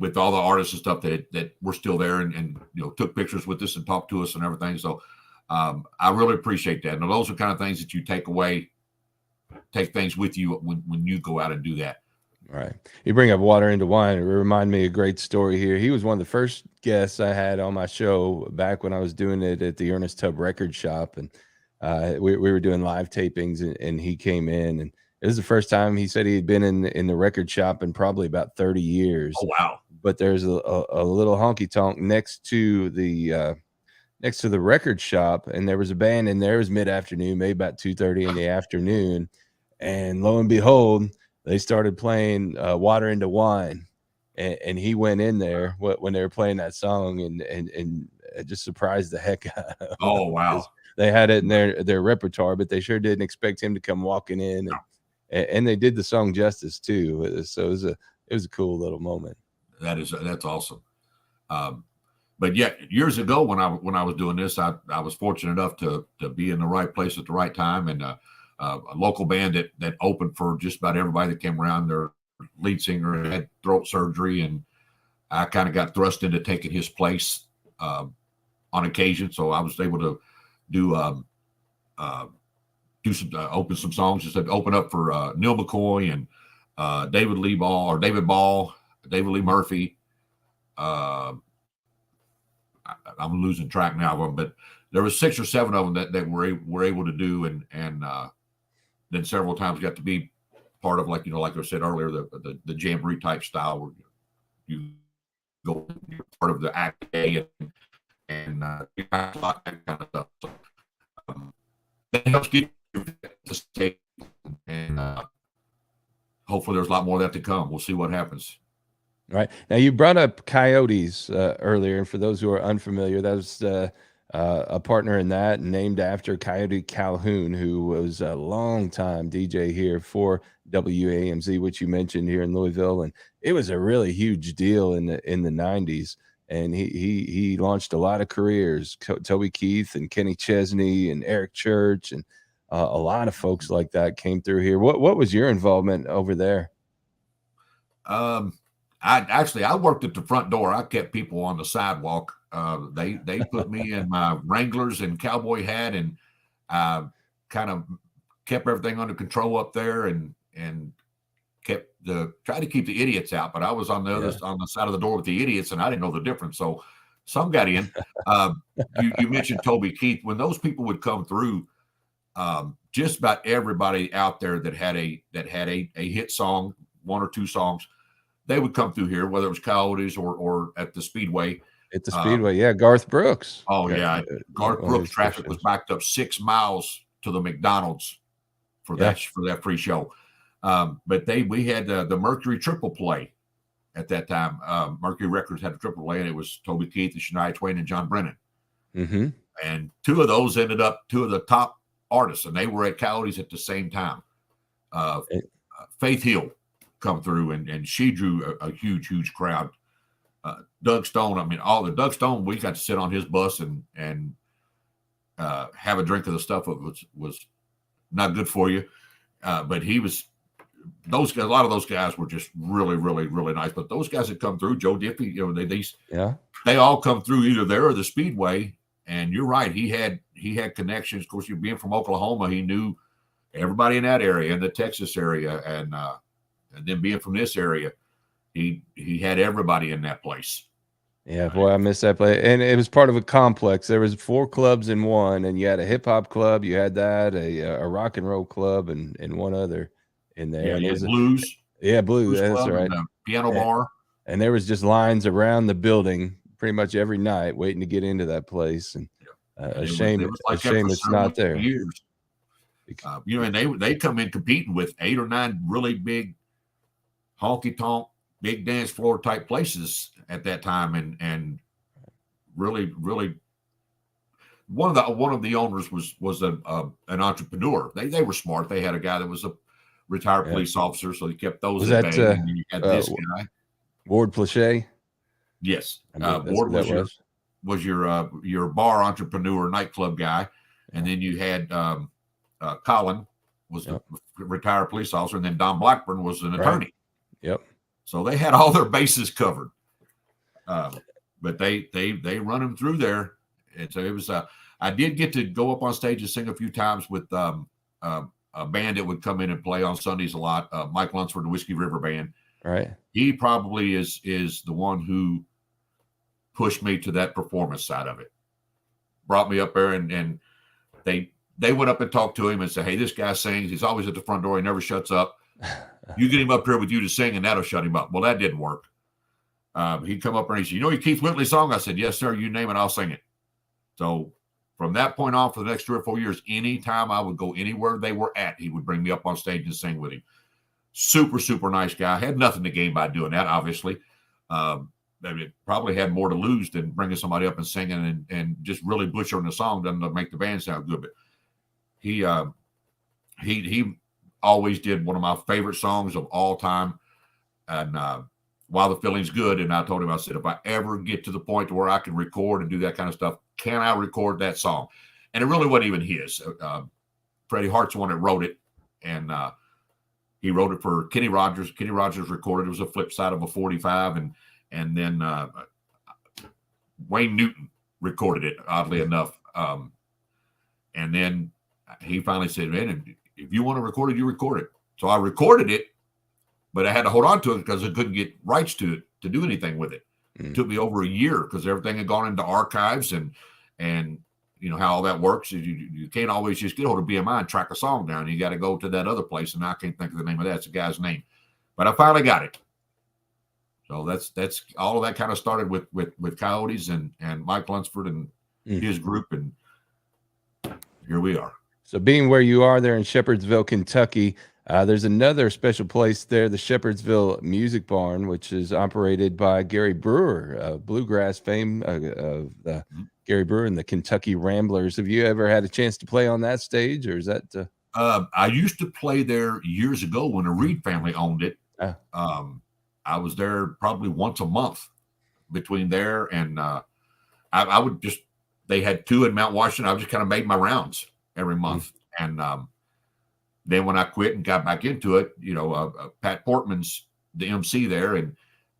with all the artists and stuff that were still there, and took pictures with us and talked to us and everything. So I really appreciate that. And those are kind of things that you take things with you when you go out and do that. Right. You bring up Water into Wine. It reminded me of a great story here. He was one of the first guests I had on my show back when I was doing it at the Ernest Tubb Record Shop. And we were doing live tapings, and he came in, and it was the first time he said he had been in the record shop in probably about 30 years. Oh, wow. But there's a little honky tonk next to the record shop, and there was a band in there. It was mid-afternoon, maybe about 2:30 in the afternoon. And lo and behold, they started playing Water into Wine, and he went in there when they were playing that song, and it just surprised the heck out of him. Oh, wow. They had it in their repertoire, but they sure didn't expect him to come walking in, and they did the song justice too. So it was a cool little moment. That's awesome. But yeah, years ago when I was doing this, I was fortunate enough to be in the right place at the right time, and a local band that opened for just about everybody that came around. Their lead singer had throat surgery, and I kind of got thrust into taking his place on occasion. So I was able to open some songs, just to open up for Neil McCoy and David Ball, David Lee Murphy. I'm losing track now of them, but there was 6 or 7 of them that were able to do, and then several times got to be part of, like I said earlier, the jamboree type style where you go, you're part of the act day and that kind of stuff. So that helps get you to stay, and hopefully there's a lot more of that to come. We'll see what happens. Right. Now, you brought up Coyotes earlier, and for those who are unfamiliar, that was a partner in that, named after Coyote Calhoun, who was a long-time DJ here for WAMZ, which you mentioned here in Louisville, and it was a really huge deal in the 90s. And he launched a lot of careers. Toby Keith and Kenny Chesney and Eric Church, and a lot of folks like that came through here. What was your involvement over there? I worked at the front door. I kept people on the sidewalk. They put me in my Wranglers and cowboy hat, and kind of kept everything under control up there, and tried to keep the idiots out. But I was on the on the side of the door with the idiots, and I didn't know the difference. So some got in. You mentioned Toby Keith. When those people would come through, just about everybody out there that had a hit song, 1 or 2 songs, they would come through here, whether it was Coyotes or at the Speedway. At the Speedway, Garth Brooks. Oh, yeah. Garth Brooks traffic was backed up 6 miles to the McDonald's for that free show. But we had the Mercury triple play at that time. Mercury Records had a triple play, and it was Toby Keith, and Shania Twain, and John Brennan. Mm-hmm. And two of those ended up two of the top artists, and they were at Coyotes at the same time. Faith Hill come through, and she drew a huge crowd. Doug Stone, I mean, Doug Stone, we got to sit on his bus and have a drink of the stuff that was not good for you. But he was, those guys, a lot of those guys were just really, really, really nice. But those guys that come through, Joe Diffie, you know, they all come through either there or the Speedway. And you're right, he had connections. Of course, you being from Oklahoma, he knew everybody in that area, in the Texas area, and then being from this area, he had everybody in that place. Yeah, boy, I miss that place. And it was part of a complex. There was 4 clubs in one, and you had a hip hop club, you had that, a rock and roll club, and one other in there. Yeah, and it was blues. Yeah, blues. That's right. And piano bar. And there was just lines around the building pretty much every night waiting to get into that place. And a shame it's not there. Years. You know, and they come in competing with 8 or 9 really big honky tonk, big dance floor type places at that time, and really one of the owners was an entrepreneur. They were smart. They had a guy that was a retired police officer, so they kept those. And you had this guy, Ward Plauché. Yes, Ward was your bar entrepreneur, nightclub guy, and then you had Colin was a retired police officer, and then Don Blackburn was an attorney. Yep. So they had all their bases covered, but they run them through there, and so it was. I did get to go up on stage and sing a few times with a band that would come in and play on Sundays a lot. Mike Lunsford, the Whiskey River Band. Right. He probably is the one who pushed me to that performance side of it. Brought me up there, and they went up and talked to him and said, "Hey, this guy sings. He's always at the front door. He never shuts up. You get him up here with you to sing, and that'll shut him up." Well, that didn't work. He'd come up there and he said, "You know your Keith Whitley song?" I said, "Yes, sir. You name it, I'll sing it." So from that point on, for the next 3 or 4 years, anytime I would go anywhere they were at, he would bring me up on stage and sing with him. Super, super nice guy. Had nothing to gain by doing that, obviously. It probably had more to lose than bringing somebody up and singing and just really butchering the song doesn't make the band sound good. But he always did one of my favorite songs of all time. And While the Feeling's Good. And I told him, I said, if I ever get to the point where I can record and do that kind of stuff, can I record that song? And it really wasn't even his. Freddie Hart's the one that wrote it. And he wrote it for Kenny Rogers. Kenny Rogers recorded it. It was a flip side of a 45. And then Wayne Newton recorded it, oddly enough. And then he finally said, "Man, if you want to record it, you record it." So I recorded it, but I had to hold on to it because I couldn't get rights to it to do anything with it. It took me over a year because everything had gone into archives and you know how all that works. You can't always just get hold of BMI and track a song down. You got to go to that other place, and I can't think of the name of that. It's a guy's name, but I finally got it. So that's all of that kind of started with Coyotes and Mike Lunsford and his group, and here we are. So being where you are there in Shepherdsville, Kentucky, there's another special place there, the Shepherdsville Music Barn, which is operated by Gary Brewer, bluegrass fame of Gary Brewer and the Kentucky Ramblers. Have you ever had a chance to play on that stage, or is that? I used to play there years ago when the Reed family owned it. I was there probably once a month between there and I would just, they had 2 in Mount Washington. I just kind of made my rounds every month. And then when I quit and got back into it, you know, Pat Portman's the MC there.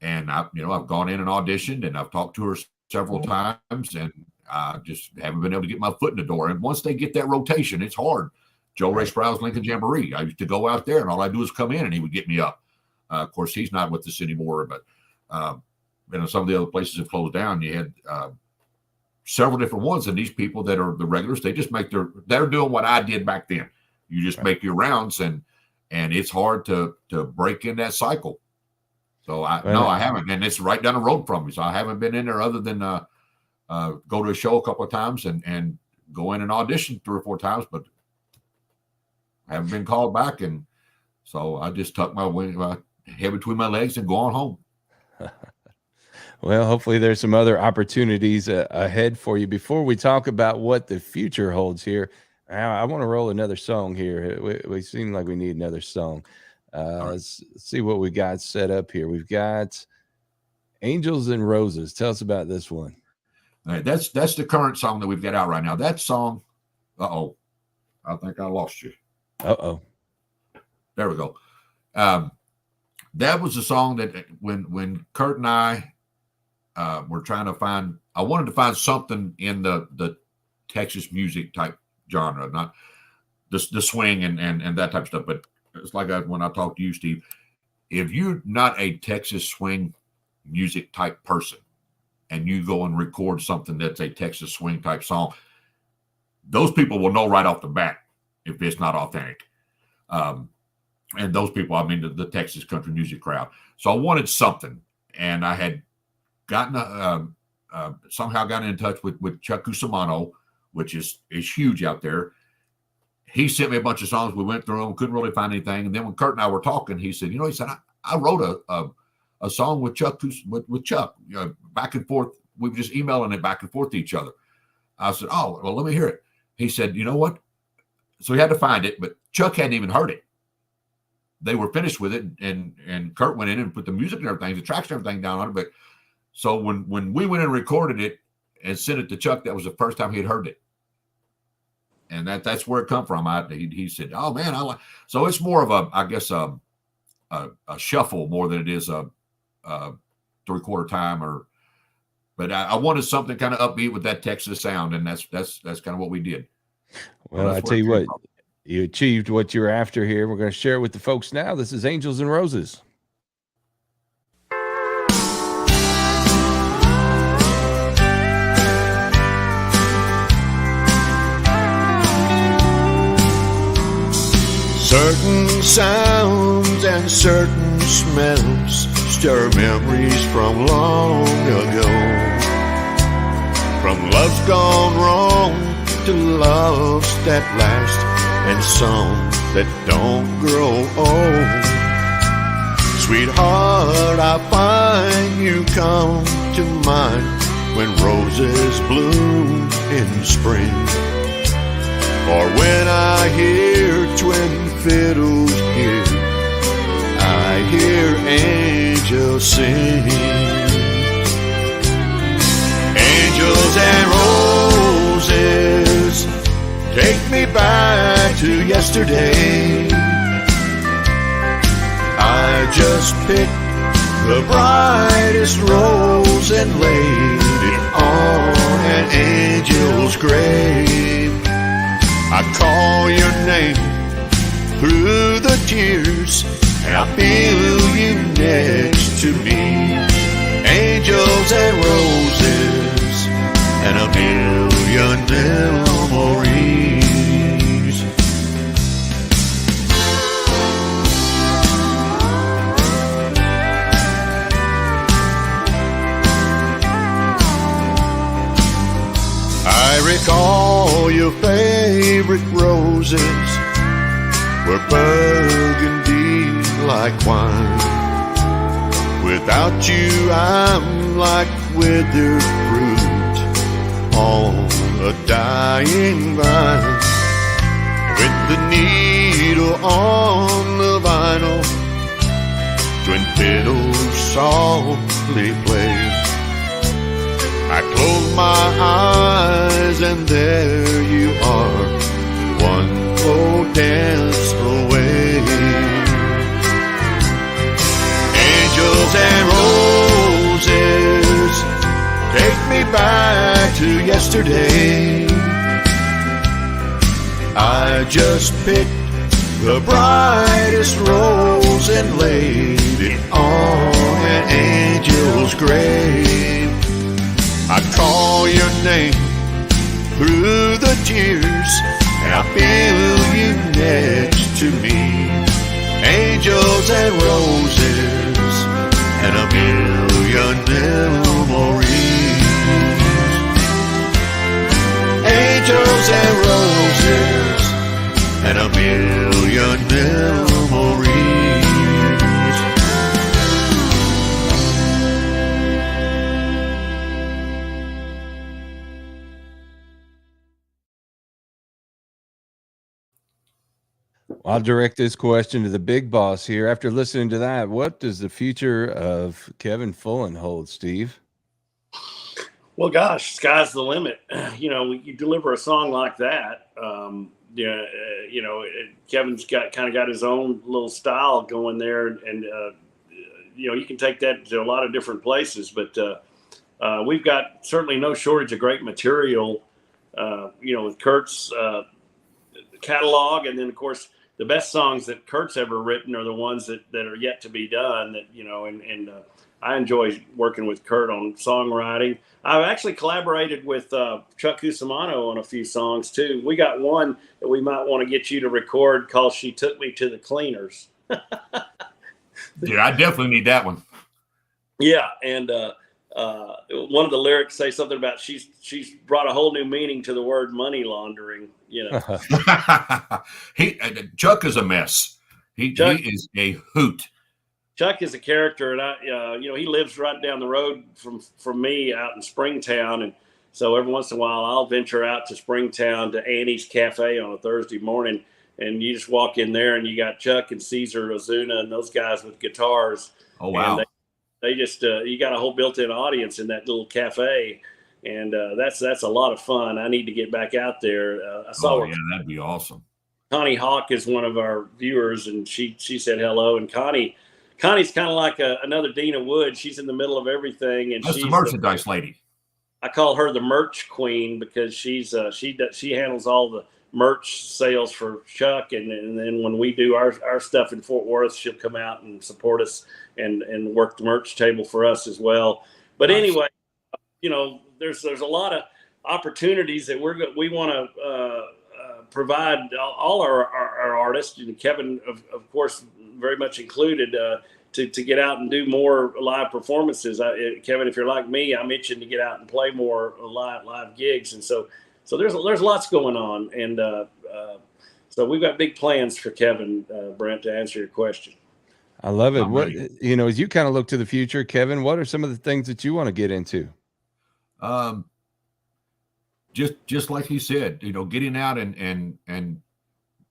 And I've gone in and auditioned and I've talked to her several times and I just haven't been able to get my foot in the door. And once they get that rotation, it's hard. Joe Ray Sproul's Lincoln Jamboree. I used to go out there and all I do is come in and he would get me up. Of course, he's not with us anymore, but some of the other places have closed down. You had several different ones, and these people that are the regulars, they just they're doing what I did back then. You just make your rounds, and it's hard to break in that cycle. So I haven't, and it's right down the road from me. So I haven't been in there other than go to a show a couple of times and go in and audition 3 or 4 times, but I haven't been called back and. So I just tuck my head between my legs and go on home. Well, hopefully there's some other opportunities ahead for you. Before we talk about what the future holds here, I want to roll another song here. We seem like we need another song. Let's see what we got set up here. We've got Angels and Roses. Tell us about this one. All right, that's the current song that we've got out right now. That song, I think I lost you. There we go. That was a song that when Kurt and I were trying to find, I wanted to find something in the Texas music type genre, not the swing and that type of stuff. But it's like when I talked to you, Steve, if you're not a Texas swing music type person and you go and record something that's a Texas swing type song, those people will know right off the bat if it's not authentic. And those people, I mean, the Texas country music crowd. So I wanted something, and I had gotten somehow gotten in touch with Chuck Cusimano, which is huge out there. He sent me a bunch of songs. We went through them, couldn't really find anything. And then when Kurt and I were talking, he said, I wrote a song with Chuck, back and forth. We were just emailing it back and forth to each other. I said, oh, well, let me hear it. He said, you know what? So he had to find it, but Chuck hadn't even heard it. They were finished with it, and Kurt went in and put the music and everything, the tracks and everything down on it. But so when we went and recorded it and sent it to Chuck, that was the first time he had heard it. And that's where it come from. He said, oh man, I like. So it's more of a shuffle more than it is a 3/4 time but I wanted something kind of upbeat with that Texas sound. And that's kind of what we did. Well, I tell you what, you achieved what you're after here. We're going to share it with the folks now. This is Angels and Roses. Certain sounds and certain smells stir memories from long ago. From love's gone wrong to loves that last and songs that don't grow old. Sweetheart, I find you come to mind when roses bloom in spring. Or when I hear twin fiddles here, I hear angels sing. Angels and roses, take me back to yesterday. I just picked the brightest rose and laid it on an angel's grave. I call your name through the tears, and I feel you next to me. Angels and roses, and a million memories. I recall your favorite roses were burgundy like wine. Without you, I'm like withered fruit on a dying vine. With the needle on the vinyl, twin fiddles softly play. I close my eyes and there you are, one more dance away. Angels and roses, take me back to yesterday. I just picked the brightest rose and laid it on an angel's grave. I call your name through the tears, and I feel you next to me. Angels and roses, and a million memories. Angels and roses, and a million memories. I'll direct this question to the big boss here. After listening to that, what does the future of Kevin Fullen hold, Steve? Well, gosh, sky's the limit. You deliver a song like that. Kevin's got his own little style going there, and you can take that to a lot of different places. But we've got certainly no shortage of great material. With Kurt's catalog, and then of course the best songs that Kurt's ever written are the ones that are yet to be done. And I enjoy working with Kurt on songwriting. I've actually collaborated with Chuck Cusimano on a few songs too. We got one that we might want to get you to record called "She Took Me to the Cleaners." Yeah, I definitely need that one. Yeah, and one of the lyrics say something about she's brought a whole new meaning to the word money laundering. Chuck is a mess. He is a hoot. Chuck is a character, and he lives right down the road from me out in Springtown, and so every once in a while I'll venture out to Springtown to Annie's Cafe on a Thursday morning, and you just walk in there and you got Chuck and Caesar Ozuna and those guys with guitars. Oh wow! And they just you got a whole built-in audience in that little cafe, and that's a lot of fun. I need to get back out there. I saw that'd be awesome. Connie Hawk is one of our viewers, and she said hello, and Connie's kind of like another Dina Wood. She's in the middle of everything, and that's she's the merchandise lady. I call her the merch queen because she handles all the merch sales for Chuck, and then when we do our stuff in Fort Worth, she'll come out and support us and work the merch table for us as well. But anyway, there's a lot of opportunities that we want to provide all our artists, and Kevin of course very much included, to get out and do more live performances. Kevin, if you're like me, I'm itching to get out and play more live gigs, and so there's lots going on, and so we've got big plans for Kevin, Brent, to answer your question. I love it. What as you kind of look to the future, Kevin, what are some of the things that you want to get into? Just like he said, getting out and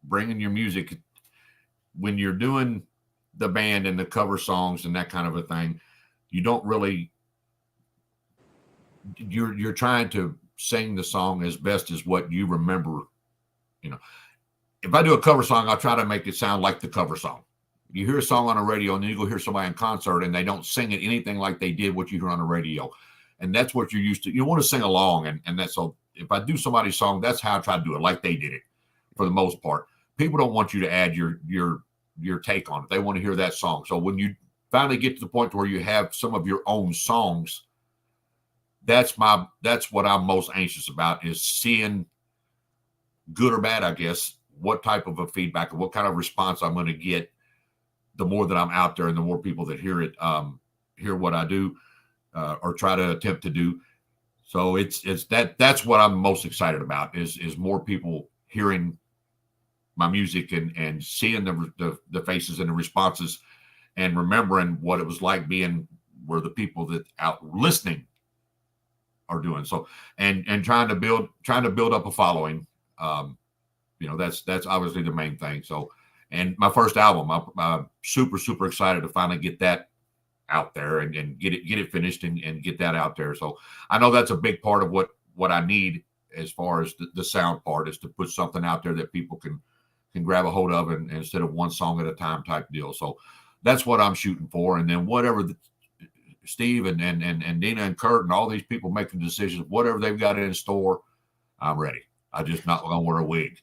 bringing your music. When you're doing the band and the cover songs and that kind of a thing, you don't really, you're trying to sing the song as best as what you remember. If I do a cover song, I'll try to make it sound like the cover song. You hear a song on the radio and then you go hear somebody in concert and they don't sing it anything like they did what you hear on the radio. And that's what you're used to. You want to sing along. And that's so if I do somebody's song, that's how I try to do it, like they did it for the most part. People don't want you to add your take on it. They want to hear that song. So when you finally get to the point where you have some of your own songs, that's what I'm most anxious about, is seeing, good or bad, I guess, what type of a feedback and what kind of response I'm going to get. The more that I'm out there and the more people that hear it, hear what I do, or try to attempt to do. So that's what I'm most excited about is more people hearing my music and seeing the faces and the responses and remembering what it was like being where the people that out listening are doing. So and trying to build up a following. That's obviously the main thing. So, and my first album, I'm super, super excited to finally get that out there and get it finished and get that out there. So I know that's a big part of what I need as far as the sound part, is to put something out there that people can grab a hold of and instead of one song at a time type deal. So that's what I'm shooting for. And then whatever Steve and Dina and Kurt and all these people making decisions, whatever they've got in store, I'm ready. I just not going to wear a wig.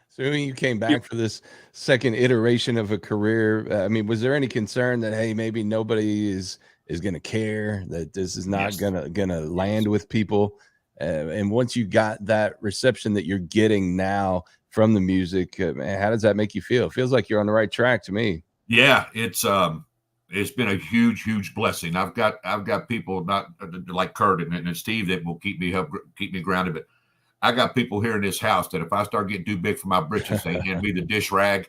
So when you came back for this second iteration of a career, was there any concern that, hey, maybe nobody is going to care, that this is not gonna land with people? And once you got that reception that you're getting now from the music, man, how does that make you feel? It feels like you're on the right track to me. Yeah, it's been a huge, huge blessing. I've got people not like Kurt and Steve that will keep me grounded, but I got people here in this house that if I start getting too big for my britches, they hand me the dish rag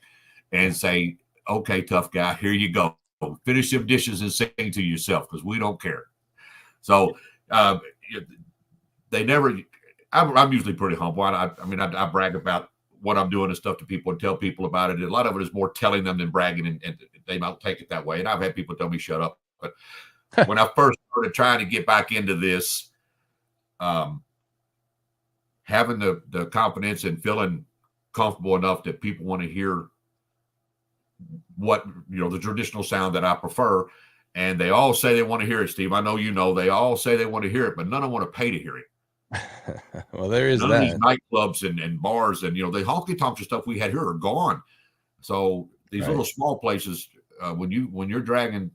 and say, "Okay, tough guy, here you go. Finish them dishes and sing to yourself because we don't care." So they never. I'm usually pretty humble. I brag about what I'm doing and stuff to people and tell people about it. A lot of it is more telling them than bragging, and they might take it that way. And I've had people tell me shut up. But when I first started trying to get back into this, having the confidence and feeling comfortable enough that people want to hear what, the traditional sound that I prefer. And they all say they want to hear it, Steve. I know they all say they want to hear it, but none of them want to pay to hear it. Well, there is none that. of these nightclubs and bars and, the honky tonks and stuff we had here are gone. So these little small places, when you're dragging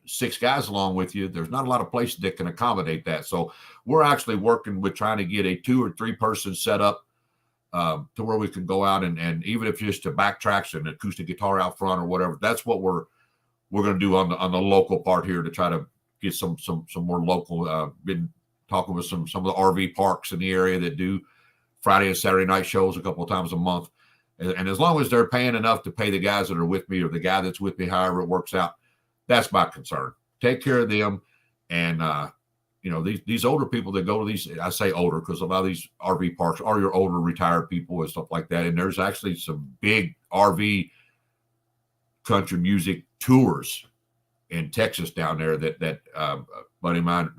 6 guys along with you, there's not a lot of places that can accommodate that. So we're actually working with trying to get a 2 or 3 person set up to where we can go out and even if just to backtracks and acoustic guitar out front or whatever, that's what we're going to do on the local part here to try to get some more local. Been talking with some of the RV parks in the area that do Friday and Saturday night shows a couple of times a month. And as long as they're paying enough to pay the guys that are with me or the guy that's with me, however it works out, that's my concern. Take care of them. And, these older people that go to these, I say older because a lot of these RV parks are your older retired people and stuff like that. And there's actually some big RV country music tours in Texas down there that buddy of mine,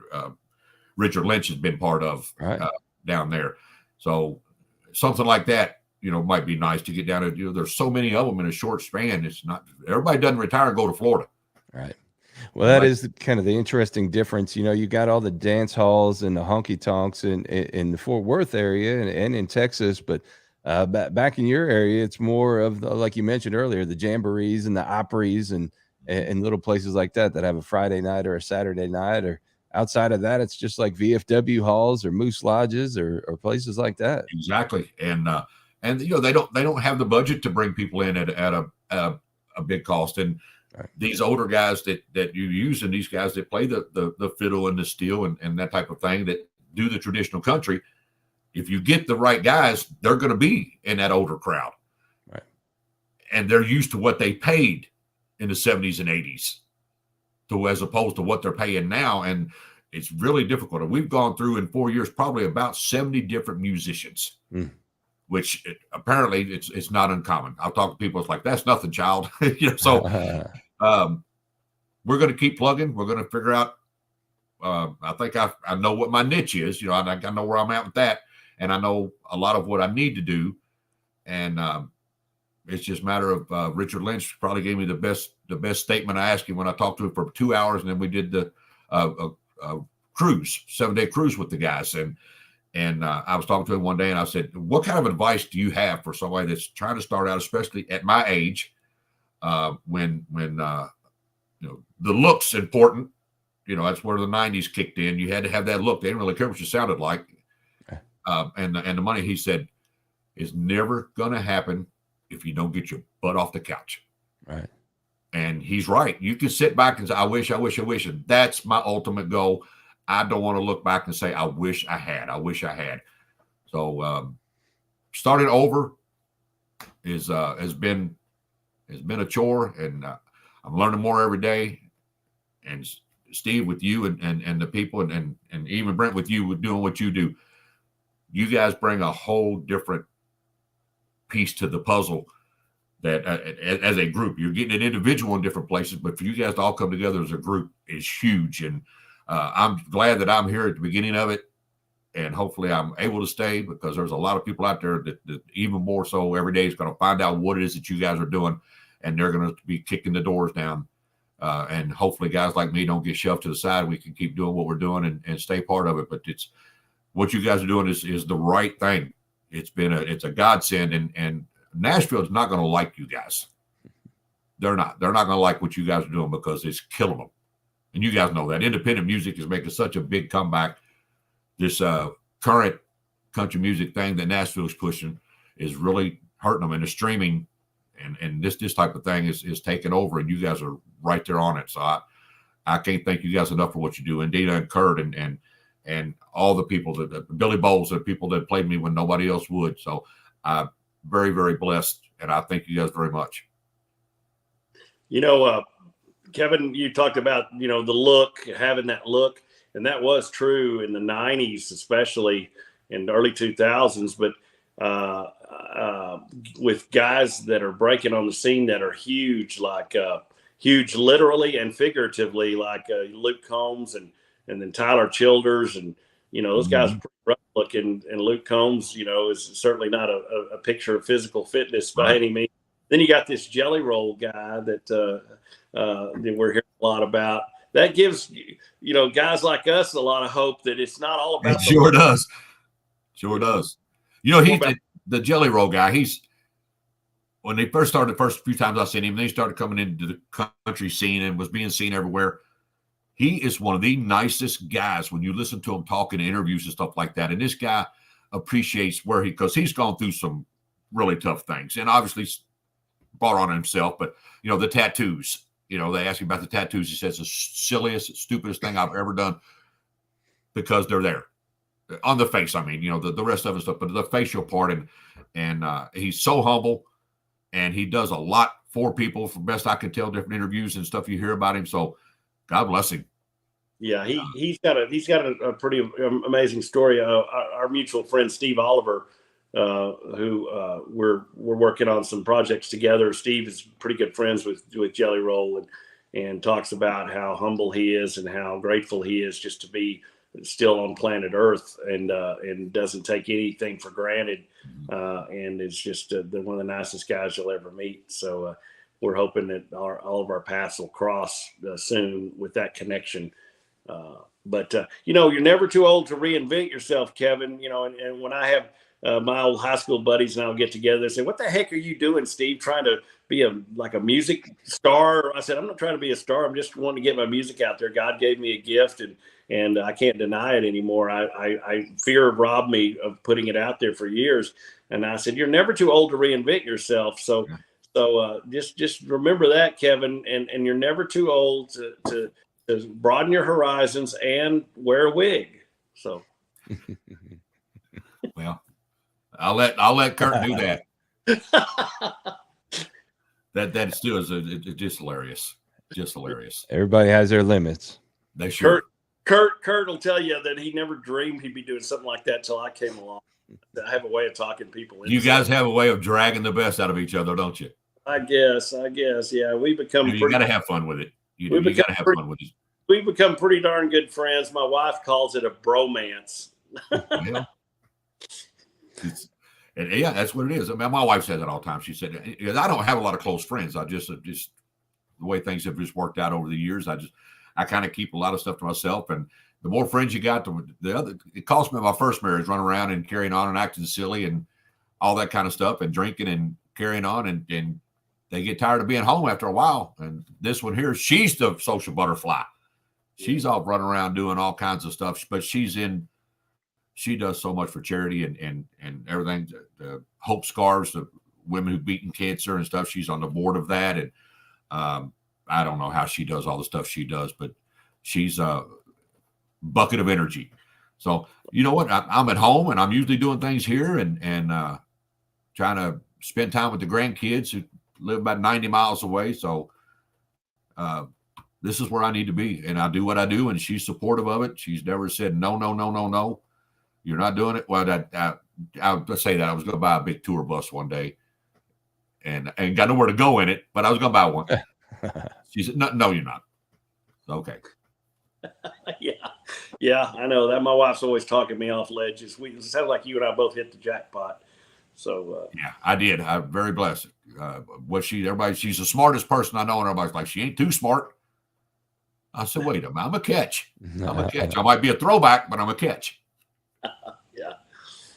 Richard Lynch, has been part of down there. So something like that, might be nice to get down there. There's so many of them in a short span. It's not, everybody doesn't retire and go to Florida. Right. Well, that is kind of the interesting difference. You got all the dance halls and the honky tonks in the Fort Worth area and in Texas, but back in your area, it's more of like you mentioned earlier, the jamborees and the Opries and little places like that have a Friday night or a Saturday night, or outside of that, it's just like VFW halls or Moose Lodges or places like that. Exactly. And they don't have the budget to bring people in at a big cost. And these older guys that you use and these guys that play the fiddle and the steel and that type of thing that do the traditional country, if you get the right guys, they're going to be in that older crowd. Right. And they're used to what they paid in the 70s and 80s as opposed to what they're paying now. And it's really difficult. And we've gone through in 4 years, probably about 70 different musicians, which apparently it's not uncommon. I'll talk to people. It's like, that's nothing, child. So we're going to keep plugging. We're going to figure out. I think I know what my niche is. I know where I'm at with that. And I know a lot of what I need to do. And it's just a matter of Richard Lynch probably gave me the best statement I asked him when I talked to him for 2 hours. And then we did the cruise, 7-day cruise with the guys. And I was talking to him one day and I said, what kind of advice do you have for somebody that's trying to start out, especially at my age, when the look's important. That's where the 90s kicked in. You had to have that look. They didn't really care what you sounded like. And the money, he said, is never going to happen if you don't get your butt off the couch. Right. And he's right. You can sit back and say, I wish. And that's my ultimate goal. I don't want to look back and say, I wish I had. So starting over has been a chore, and I'm learning more every day. And Steve, with you and the people and even Brent with you doing what you do, you guys bring a whole different piece to the puzzle that as a group. You're getting an individual in different places, but for you guys to all come together as a group is huge. And I'm glad that I'm here at the beginning of it, and hopefully I'm able to stay, because there's a lot of people out there that even more so every day is going to find out what it is that you guys are doing, and they're going to be kicking the doors down. And hopefully guys like me don't get shoved to the side. We can keep doing what we're doing and stay part of it. But it's what you guys are doing is the right thing. It's a godsend, and Nashville is not going to like you guys. They're not going to like what you guys are doing, because it's killing them. And you guys know that independent music is making such a big comeback. This current country music thing that Nashville is pushing is really hurting them, and the streaming and this type of thing is taking over, and you guys are right there on it. So I can't thank you guys enough for what you do, and Dina and Kurt and all the people Billy Bowles, the people that played me when nobody else would. So I'm very, very blessed, and I thank you guys very much. Kevin, you talked about, the look, having that look, and that was true in the 90s, especially in the early 2000s. But with guys that are breaking on the scene that are huge, like huge literally and figuratively, like Luke Combs and then Tyler Childers, and those guys are pretty rough looking. And Luke Combs, is certainly not a picture of physical fitness by any means. Then you got this Jelly Roll guy that we're hearing a lot about. That gives guys like us a lot of hope that it's not all about. It sure does. Sure does. He's the Jelly Roll guy. When they first started, the first few times I seen him, they started coming into the country scene and was being seen everywhere. He is one of the nicest guys when you listen to him talking in interviews and stuff like that. And this guy appreciates because he's gone through some really tough things and obviously brought on himself. But, the tattoos, they ask him about the tattoos. He says the silliest, stupidest thing I've ever done because they're there. On the face, I mean, the rest of it stuff, but the facial part, and he's so humble, and he does a lot for people, from best I could tell, different interviews and stuff you hear about him. So, God bless him. Yeah, he's got a pretty amazing story. Our mutual friend Steve Oliver, who we're working on some projects together. Steve is pretty good friends with Jelly Roll, and talks about how humble he is and how grateful he is just to be still on planet Earth, and doesn't take anything for granted, and is just one of the nicest guys you'll ever meet. So we're hoping that all of our paths will cross soon with that connection. But you're never too old to reinvent yourself, Kevin. And when I have my old high school buddies and I'll get together, they say, "What the heck are you doing, Steve? Trying to be a music star?" I said, "I'm not trying to be a star. I'm just wanting to get my music out there. God gave me a gift, and I can't deny it anymore. I fear robbed me of putting it out there for years." And I said, "You're never too old to reinvent yourself." So just remember that, Kevin, and you're never too old to broaden your horizons and wear a wig. So, well, I'll let Kurt do that. that still is just hilarious. Just hilarious. Everybody has their limits. They sure. Kurt will tell you that he never dreamed he'd be doing something like that till I came along. I have a way of talking people into You guys have a way of dragging the best out of each other, don't you? I guess. Yeah, we become. You got to have fun with it. You got to have fun with it. We've become pretty darn good friends. My wife calls it a bromance. Yeah. And yeah, that's what it is. I mean, my wife says it all the time. She said, "I don't have a lot of close friends. I just the way things have just worked out over the years. I kind of keep a lot of stuff to myself. And the more friends you got, the other. It cost me my first marriage, running around and carrying on and acting silly and all that kind of stuff, and drinking and carrying on, and they get tired of being home after a while. And this one here, she's the social butterfly. She's off running around doing all kinds of stuff, but she does so much for charity and everything. The Hope Scarves, the women who've beaten cancer and stuff. She's on the board of that. And I don't know how she does all the stuff she does, but she's a bucket of energy. So, you know what? I'm at home and I'm usually doing things here and trying to spend time with the grandkids who live about 90 miles away. So this is where I need to be. And I do what I do, and she's supportive of it. She's never said, no. You're not doing it. Well, let's say that I was going to buy a big tour bus one day and got nowhere to go in it, but I was going to buy one. She said, no, you're not. Okay. Yeah, I know that. My wife's always talking me off ledges. It sounds like you and I both hit the jackpot. So yeah, I did. I'm very blessed. She's the smartest person I know, and everybody's like, she ain't too smart. I said, wait a minute, I'm a catch. I might be a throwback, but I'm a catch. Yeah.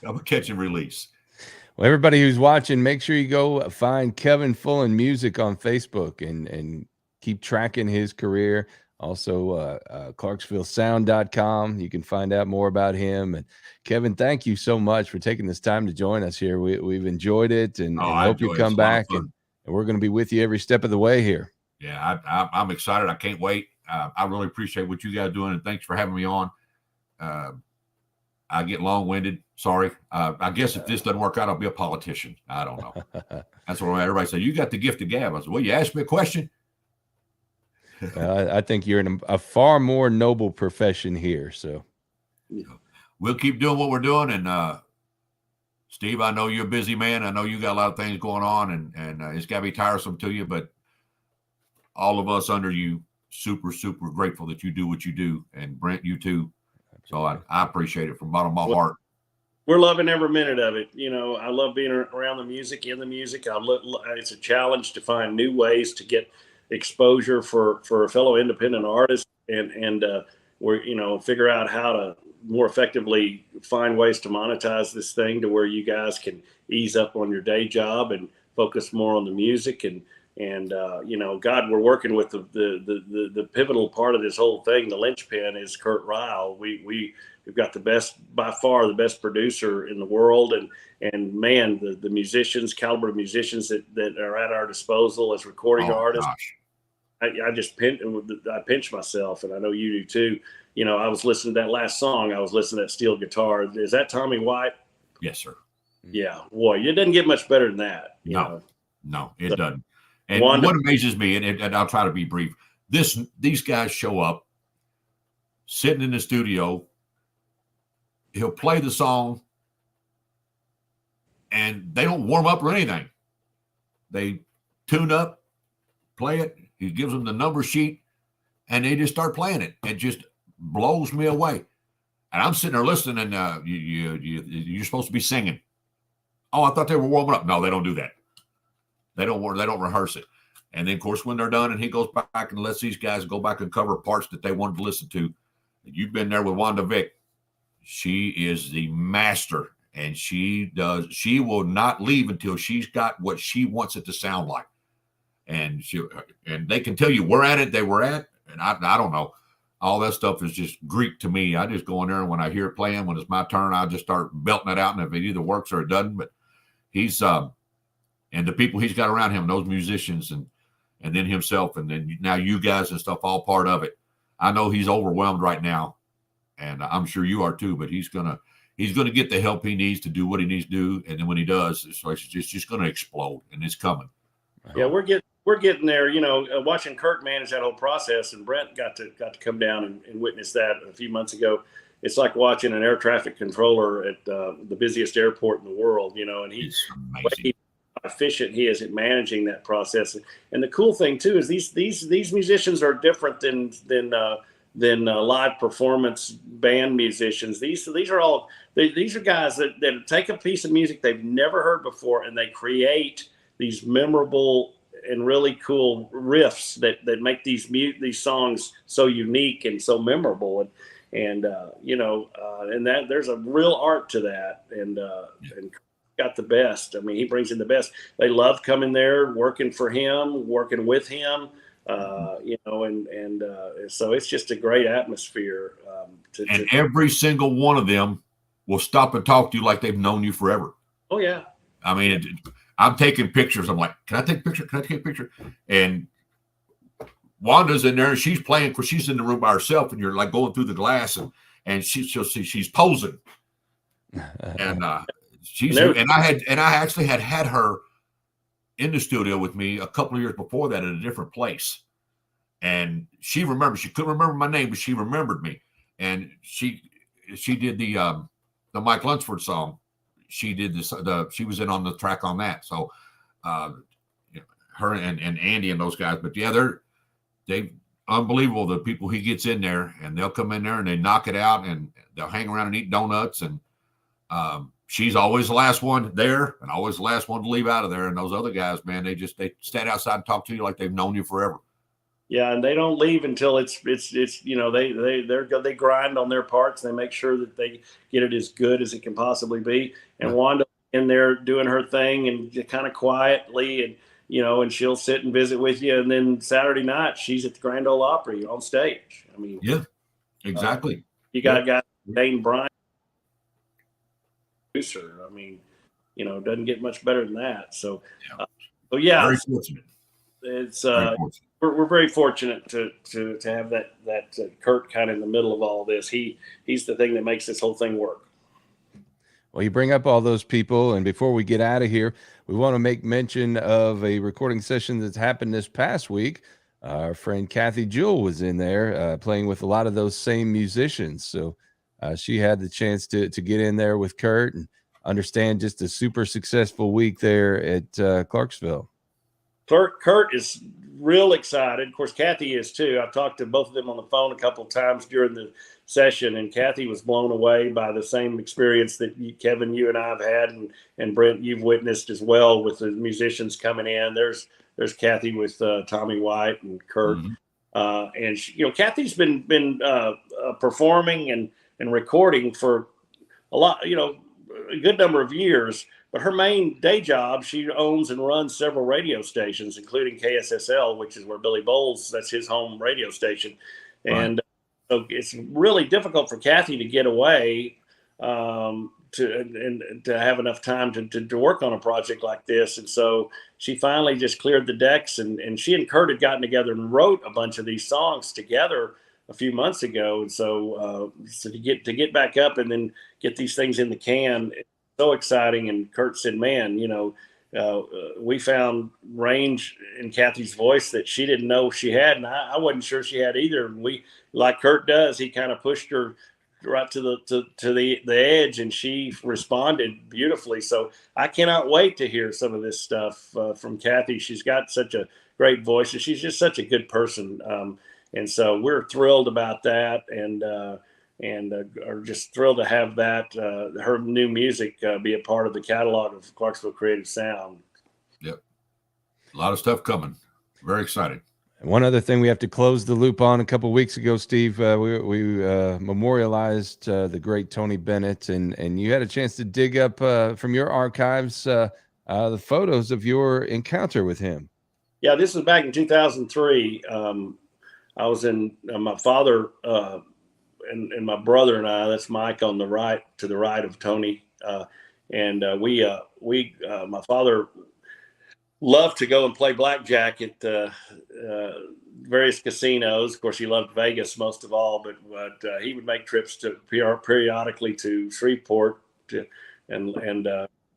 I'm a catch and release. Well, everybody who's watching, make sure you go find Kevin Fullen Music on Facebook and keep tracking his career. Also, ClarksvilleSound.com. You can find out more about him. And Kevin, thank you so much for taking this time to join us here. We've enjoyed it, and hope you come back. And we're going to be with you every step of the way here. Yeah, I'm excited. I can't wait. I really appreciate what you guys are doing, and thanks for having me on. I get long-winded. Sorry. I guess if this doesn't work out, I'll be a politician. I don't know. That's what everybody said. You got the gift of gab. I said, well, you asked me a question. I think you're in a far more noble profession here. So we'll keep doing what we're doing, and Steve, I know you're a busy man. I know you got a lot of things going on, and it's got to be tiresome to you, but all of us under you, super, super grateful that you do what you do. And Brent, you too. So I appreciate it from the bottom of my heart. We're loving every minute of it. You know, I love being around the music, in the music. It's a challenge to find new ways to get exposure for a fellow independent artist, and we're, you know, figure out how to more effectively find ways to monetize this thing to where you guys can ease up on your day job and focus more on the music. And you know, God, we're working with the pivotal part of this whole thing. The linchpin is Kurt Ryle. We've got by far the best producer in the world, and man, the musicians, caliber of musicians that are at our disposal as recording artists. Gosh. I just pinch myself, and I know you do too. You know, I was listening to that last song. I was listening to that steel guitar. Is that Tommy White? Yes, sir. Yeah, boy, it doesn't get much better than that. No, it doesn't. And what amazes me, and I'll try to be brief, these guys show up, sitting in the studio, he'll play the song, and they don't warm up or anything. They tune up, play it, he gives them the number sheet, and they just start playing it. It just blows me away. And I'm sitting there listening, and you're supposed to be singing. Oh, I thought they were warming up. No, they don't do that. They don't rehearse it. And then, of course, when they're done and he goes back and lets these guys go back and cover parts that they wanted to listen to. You've been there with Wanda Vick. She is the master, and she will not leave until she's got what she wants it to sound like. And they can tell you where at it they were at. And I don't know. All that stuff is just Greek to me. I just go in there, and when I hear it playing, when it's my turn, I just start belting it out. And if it either works or it doesn't, but he's and the people he's got around him, those musicians, and then himself, and then now you guys and stuff, all part of it. I know he's overwhelmed right now, and I'm sure you are too. But he's gonna get the help he needs to do what he needs to do, and then when he does, it's just gonna explode, and it's coming. Yeah, we're getting there. You know, watching Kurt manage that whole process, and Brent got to come down and witness that a few months ago. It's like watching an air traffic controller at the busiest airport in the world. You know, and he's amazing. Efficient he is at managing that process. And the cool thing too is these musicians are different than live performance band musicians. These are guys that take a piece of music they've never heard before, and they create these memorable and really cool riffs that make these songs so unique and so memorable. And that there's a real art to that. And got the best. I mean, he brings in the best. They love coming there, working for him, working with him, so it's just a great atmosphere. Every single one of them will stop and talk to you like they've known you forever. Oh, yeah. I mean, I'm taking pictures. I'm like, can I take a picture? Can I take a picture? And Wanda's in there, and she's playing because she's in the room by herself, and you're like going through the glass, and she's posing. And I actually had her in the studio with me a couple of years before that at a different place, and she remembered. She couldn't remember my name, but she remembered me, and she did the Mike Lunsford song. She did this. She was in on the track on that. So, her and Andy and those guys. But yeah, they unbelievable. The people he gets in there, and they'll come in there and they knock it out, and they'll hang around and eat donuts and. She's always the last one there and always the last one to leave out of there. And those other guys, man, they stand outside and talk to you like they've known you forever. Yeah, and they don't leave until it's they grind on their parts. They make sure that they get it as good as it can possibly be. And Wanda in there doing her thing and kind of quietly, and and she'll sit and visit with you. And then Saturday night she's at the Grand Ole Opry on stage. I mean, yeah, exactly. You got a guy Dane Bryant. Producer. I mean, doesn't get much better than that. So, very fortunate. It's we're very fortunate to have that Kurt kind of in the middle of all this. He's the thing that makes this whole thing work. Well, you bring up all those people, and before we get out of here, we want to make mention of a recording session that's happened this past week. Our friend Kathy Jewell was in there playing with a lot of those same musicians. So she had the chance to get in there with Kurt and understand just a super successful week there at Clarksville. Kurt is real excited. Of course, Kathy is too. I've talked to both of them on the phone a couple of times during the session, and Kathy was blown away by the same experience that Kevin, you and I have had, and Brent, you've witnessed as well with the musicians coming in. There's Kathy with Tommy White and Kurt, and she, Kathy's been performing and recording for a lot, a good number of years. But her main day job, she owns and runs several radio stations, including KSSL, which is where Billy Bowles, that's his home radio station. And so it's really difficult for Kathy to get away to have enough time to work on a project like this. And so she finally just cleared the decks, and she and Kurt had gotten together and wrote a bunch of these songs together a few months ago. And so to get back up and then get these things in the can, so exciting. And Kurt said, man, we found range in Kathy's voice that she didn't know she had, and I wasn't sure she had either. And we, like Kurt does, he kind of pushed her right to the edge, and she responded beautifully. So I cannot wait to hear some of this stuff from Kathy. She's got such a great voice, and she's just such a good person. And so we're thrilled about that, and are just thrilled to have that her new music be a part of the catalog of Clarksville Creative Sound. Yep, a lot of stuff coming. Very excited. And one other thing we have to close the loop on. A couple of weeks ago, Steve, we memorialized the great Tony Bennett, and you had a chance to dig up from your archives the photos of your encounter with him. Yeah, this was back in 2003. I was in my father. And my brother and I, that's Mike on the right, to the right of Tony. My father loved to go and play blackjack at various casinos. Of course, he loved Vegas most of all, but he would make trips periodically to Shreveport and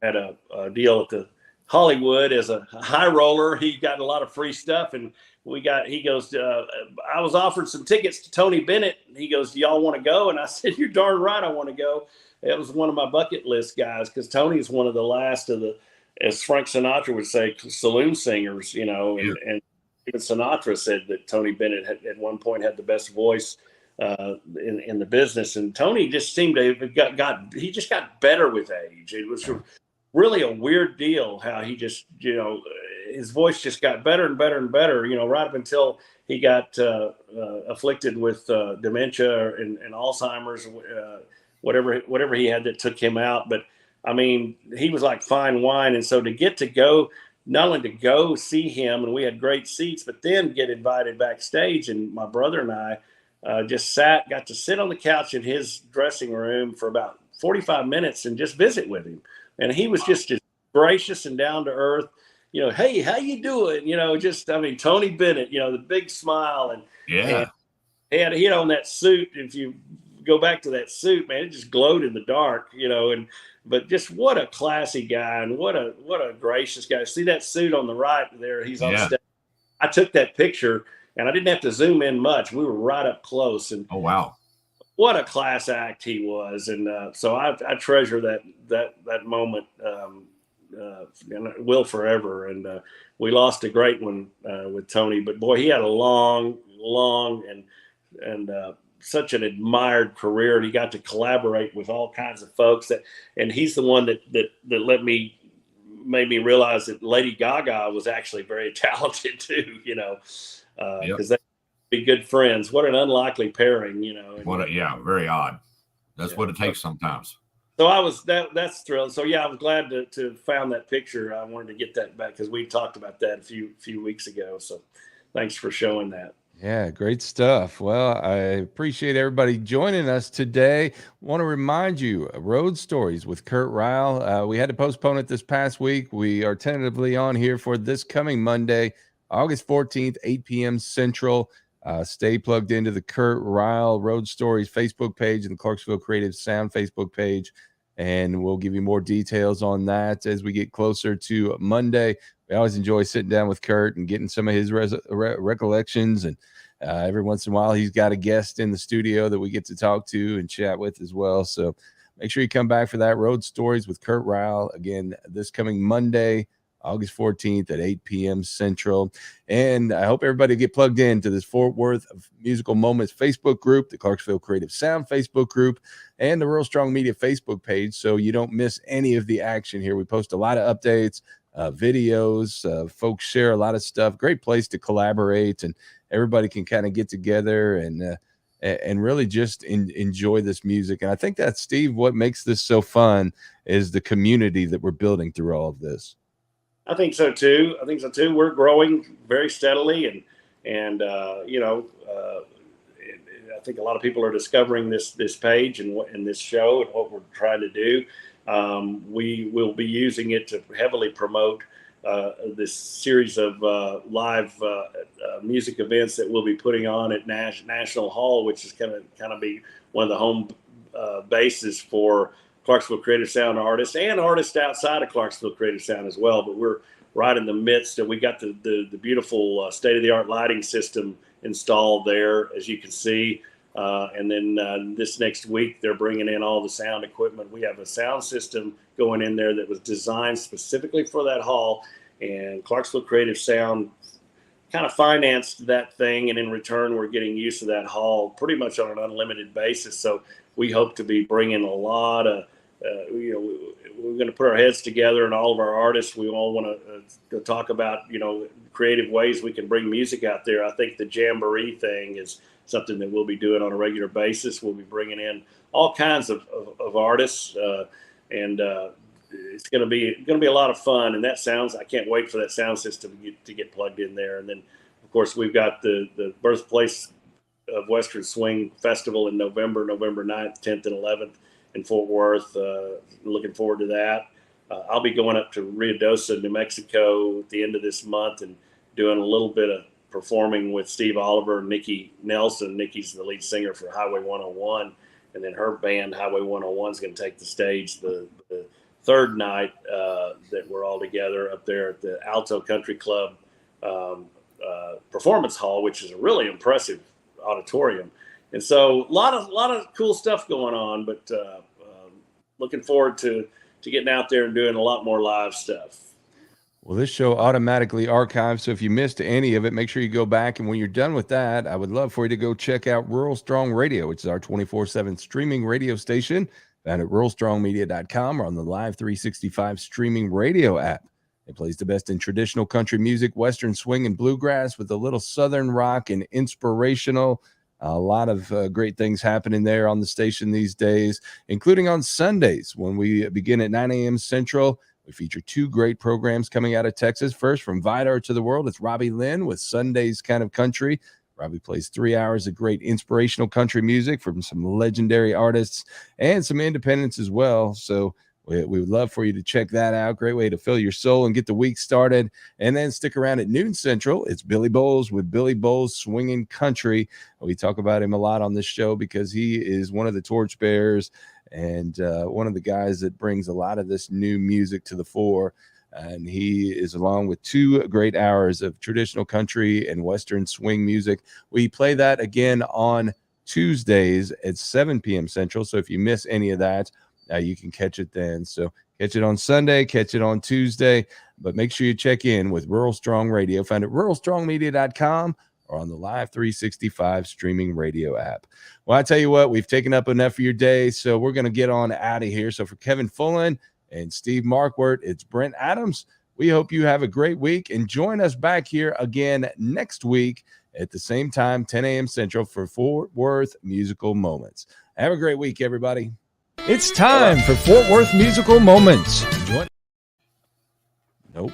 had a deal at the Hollywood as a high roller. He got a lot of free stuff, and he goes, I was offered some tickets to Tony Bennett. He goes, do y'all want to go? And I said, you're darn right I want to go. It was one of my bucket list guys, because Tony's one of the last of the, as Frank Sinatra would say, saloon singers, and even Sinatra said that Tony Bennett at one point had the best voice in the business. And Tony just seemed to have he just got better with age. It was really a weird deal how he just, his voice just got better and better and better, right up until he got afflicted with dementia and Alzheimer's, whatever he had that took him out. But I mean, he was like fine wine. And so to go, not only to go see him, and we had great seats, but then get invited backstage. And my brother and I got to sit on the couch in his dressing room for about 45 minutes and just visit with him. And he was just as gracious and down to earth, hey, how you doing? Tony Bennett, the big smile, and he had on that suit. If you go back to that suit, man, it just glowed in the dark, but just what a classy guy, and what a gracious guy. See that suit on the right there? He's on stage. I took that picture, and I didn't have to zoom in much. We were right up close, and oh wow, what a class act he was. And so I treasure that moment, and will forever. And we lost a great one with Tony, but boy, he had a long and such an admired career, and he got to collaborate with all kinds of folks and he's the one that made me realize that Lady Gaga was actually very talented too, because they be good friends. What an unlikely pairing, very odd. That's what it takes sometimes. So that's thrilled. So I was glad to found that picture. I wanted to get that back because we talked about that a few weeks ago. So thanks for showing that. Yeah, great stuff. Well, I appreciate everybody joining us today. Want to remind you, Road Stories with Kurt Ryle. We had to postpone it this past week. We are tentatively on here for this coming Monday, August 14th, 8 p.m. Central. Stay plugged into the Kurt Ryle Road Stories Facebook page and the Clarksville Creative Sound Facebook page, and we'll give you more details on that as we get closer to Monday. We always enjoy sitting down with Kurt and getting some of his recollections, and every once in a while he's got a guest in the studio that we get to talk to and chat with as well. So make sure you come back for that. Road Stories with Kurt Ryle, again, this coming Monday, August 14th at 8 p.m. Central. And I hope everybody get plugged into this Fort Worth Musical Moments Facebook group, the Clarksville Creative Sound Facebook group, and the Real Strong Media Facebook page, so you don't miss any of the action here. We post a lot of updates, videos, folks share a lot of stuff. Great place to collaborate, and everybody can kind of get together and really just enjoy this music. And I think that, Steve, what makes this so fun is the community that we're building through all of this. I think so too. We're growing very steadily, and I think a lot of people are discovering this page and this show and what we're trying to do. We will be using it to heavily promote this series of live music events that we'll be putting on at National Hall, which is going to be one of the home bases for Clarksville Creative Sound artists and artists outside of Clarksville Creative Sound as well. But we're right in the midst, and we got the beautiful state-of-the-art lighting system installed there, as you can see. And then this next week, they're bringing in all the sound equipment. We have a sound system going in there that was designed specifically for that hall, and Clarksville Creative Sound kind of financed that thing, and in return, we're getting use of that hall pretty much on an unlimited basis. So we hope to be bringing a lot of we're going to put our heads together, and all of our artists, we all want to talk about, creative ways we can bring music out there. I think the Jamboree thing is something that we'll be doing on a regular basis. We'll be bringing in all kinds of artists, and it's going to be a lot of fun. And I can't wait for that sound system to get plugged in there. And then, of course, we've got the birthplace of Western Swing Festival in November 9th, 10th, and 11th in Fort Worth. Looking forward to that. I'll be going up to Ruidoso, New Mexico at the end of this month and doing a little bit of performing with Steve Oliver and Nikki Nelson. Nikki's the lead singer for Highway 101, and then her band Highway 101 is going to take the stage the third night that we're all together up there at the Alto Country Club Performance Hall, which is a really impressive auditorium. And so a lot of cool stuff going on, but looking forward to getting out there and doing a lot more live stuff. Well, this show automatically archives, so if you missed any of it, make sure you go back. And when you're done with that, I would love for you to go check out Rural Strong Radio, which is our 24/7 streaming radio station, found at ruralstrongmedia.com or on the Live 365 streaming radio app. It plays the best in traditional country music, Western swing, and bluegrass with a little Southern rock and inspirational. A lot of great things happening there on the station these days, including on Sundays when we begin at 9 a.m. Central. We feature two great programs coming out of Texas. First, from Vidar to the World, it's Robbie Lynn with Sunday's Kind of Country. Robbie plays 3 hours of great inspirational country music from some legendary artists and some independents as well. So we would love for you to check that out. Great way to fill your soul and get the week started. And then stick around at noon Central. It's Billy Bowles with Billy Bowles Swinging Country. We talk about him a lot on this show because he is one of the torchbearers and one of the guys that brings a lot of this new music to the fore. And he is along with 2 great hours of traditional country and Western swing music. We play that again on Tuesdays at 7 p.m. Central. So if you miss any of that, you can catch it then. So catch it on Sunday, catch it on Tuesday, but make sure you check in with Rural Strong Radio. Find it at ruralstrongmedia.com or on the Live 365 streaming radio app. Well, I tell you what, we've taken up enough of your day, so we're going to get on out of here. So for Kevin Fullen and Steve Markwart, it's Brent Adams. We hope you have a great week and join us back here again next week at the same time, 10 a.m. Central for Fort Worth Musical Moments. Have a great week, everybody. It's time for Fort Worth Musical Moments.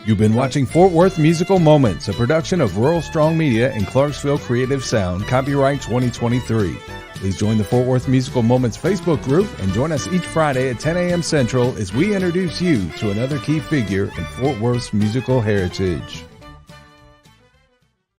You've been watching Fort Worth Musical Moments, a production of Rural Strong Media and Clarksville Creative Sound, copyright 2023. Please join the Fort Worth Musical Moments Facebook group and join us each Friday at 10 a.m. Central as we introduce you to another key figure in Fort Worth's musical heritage.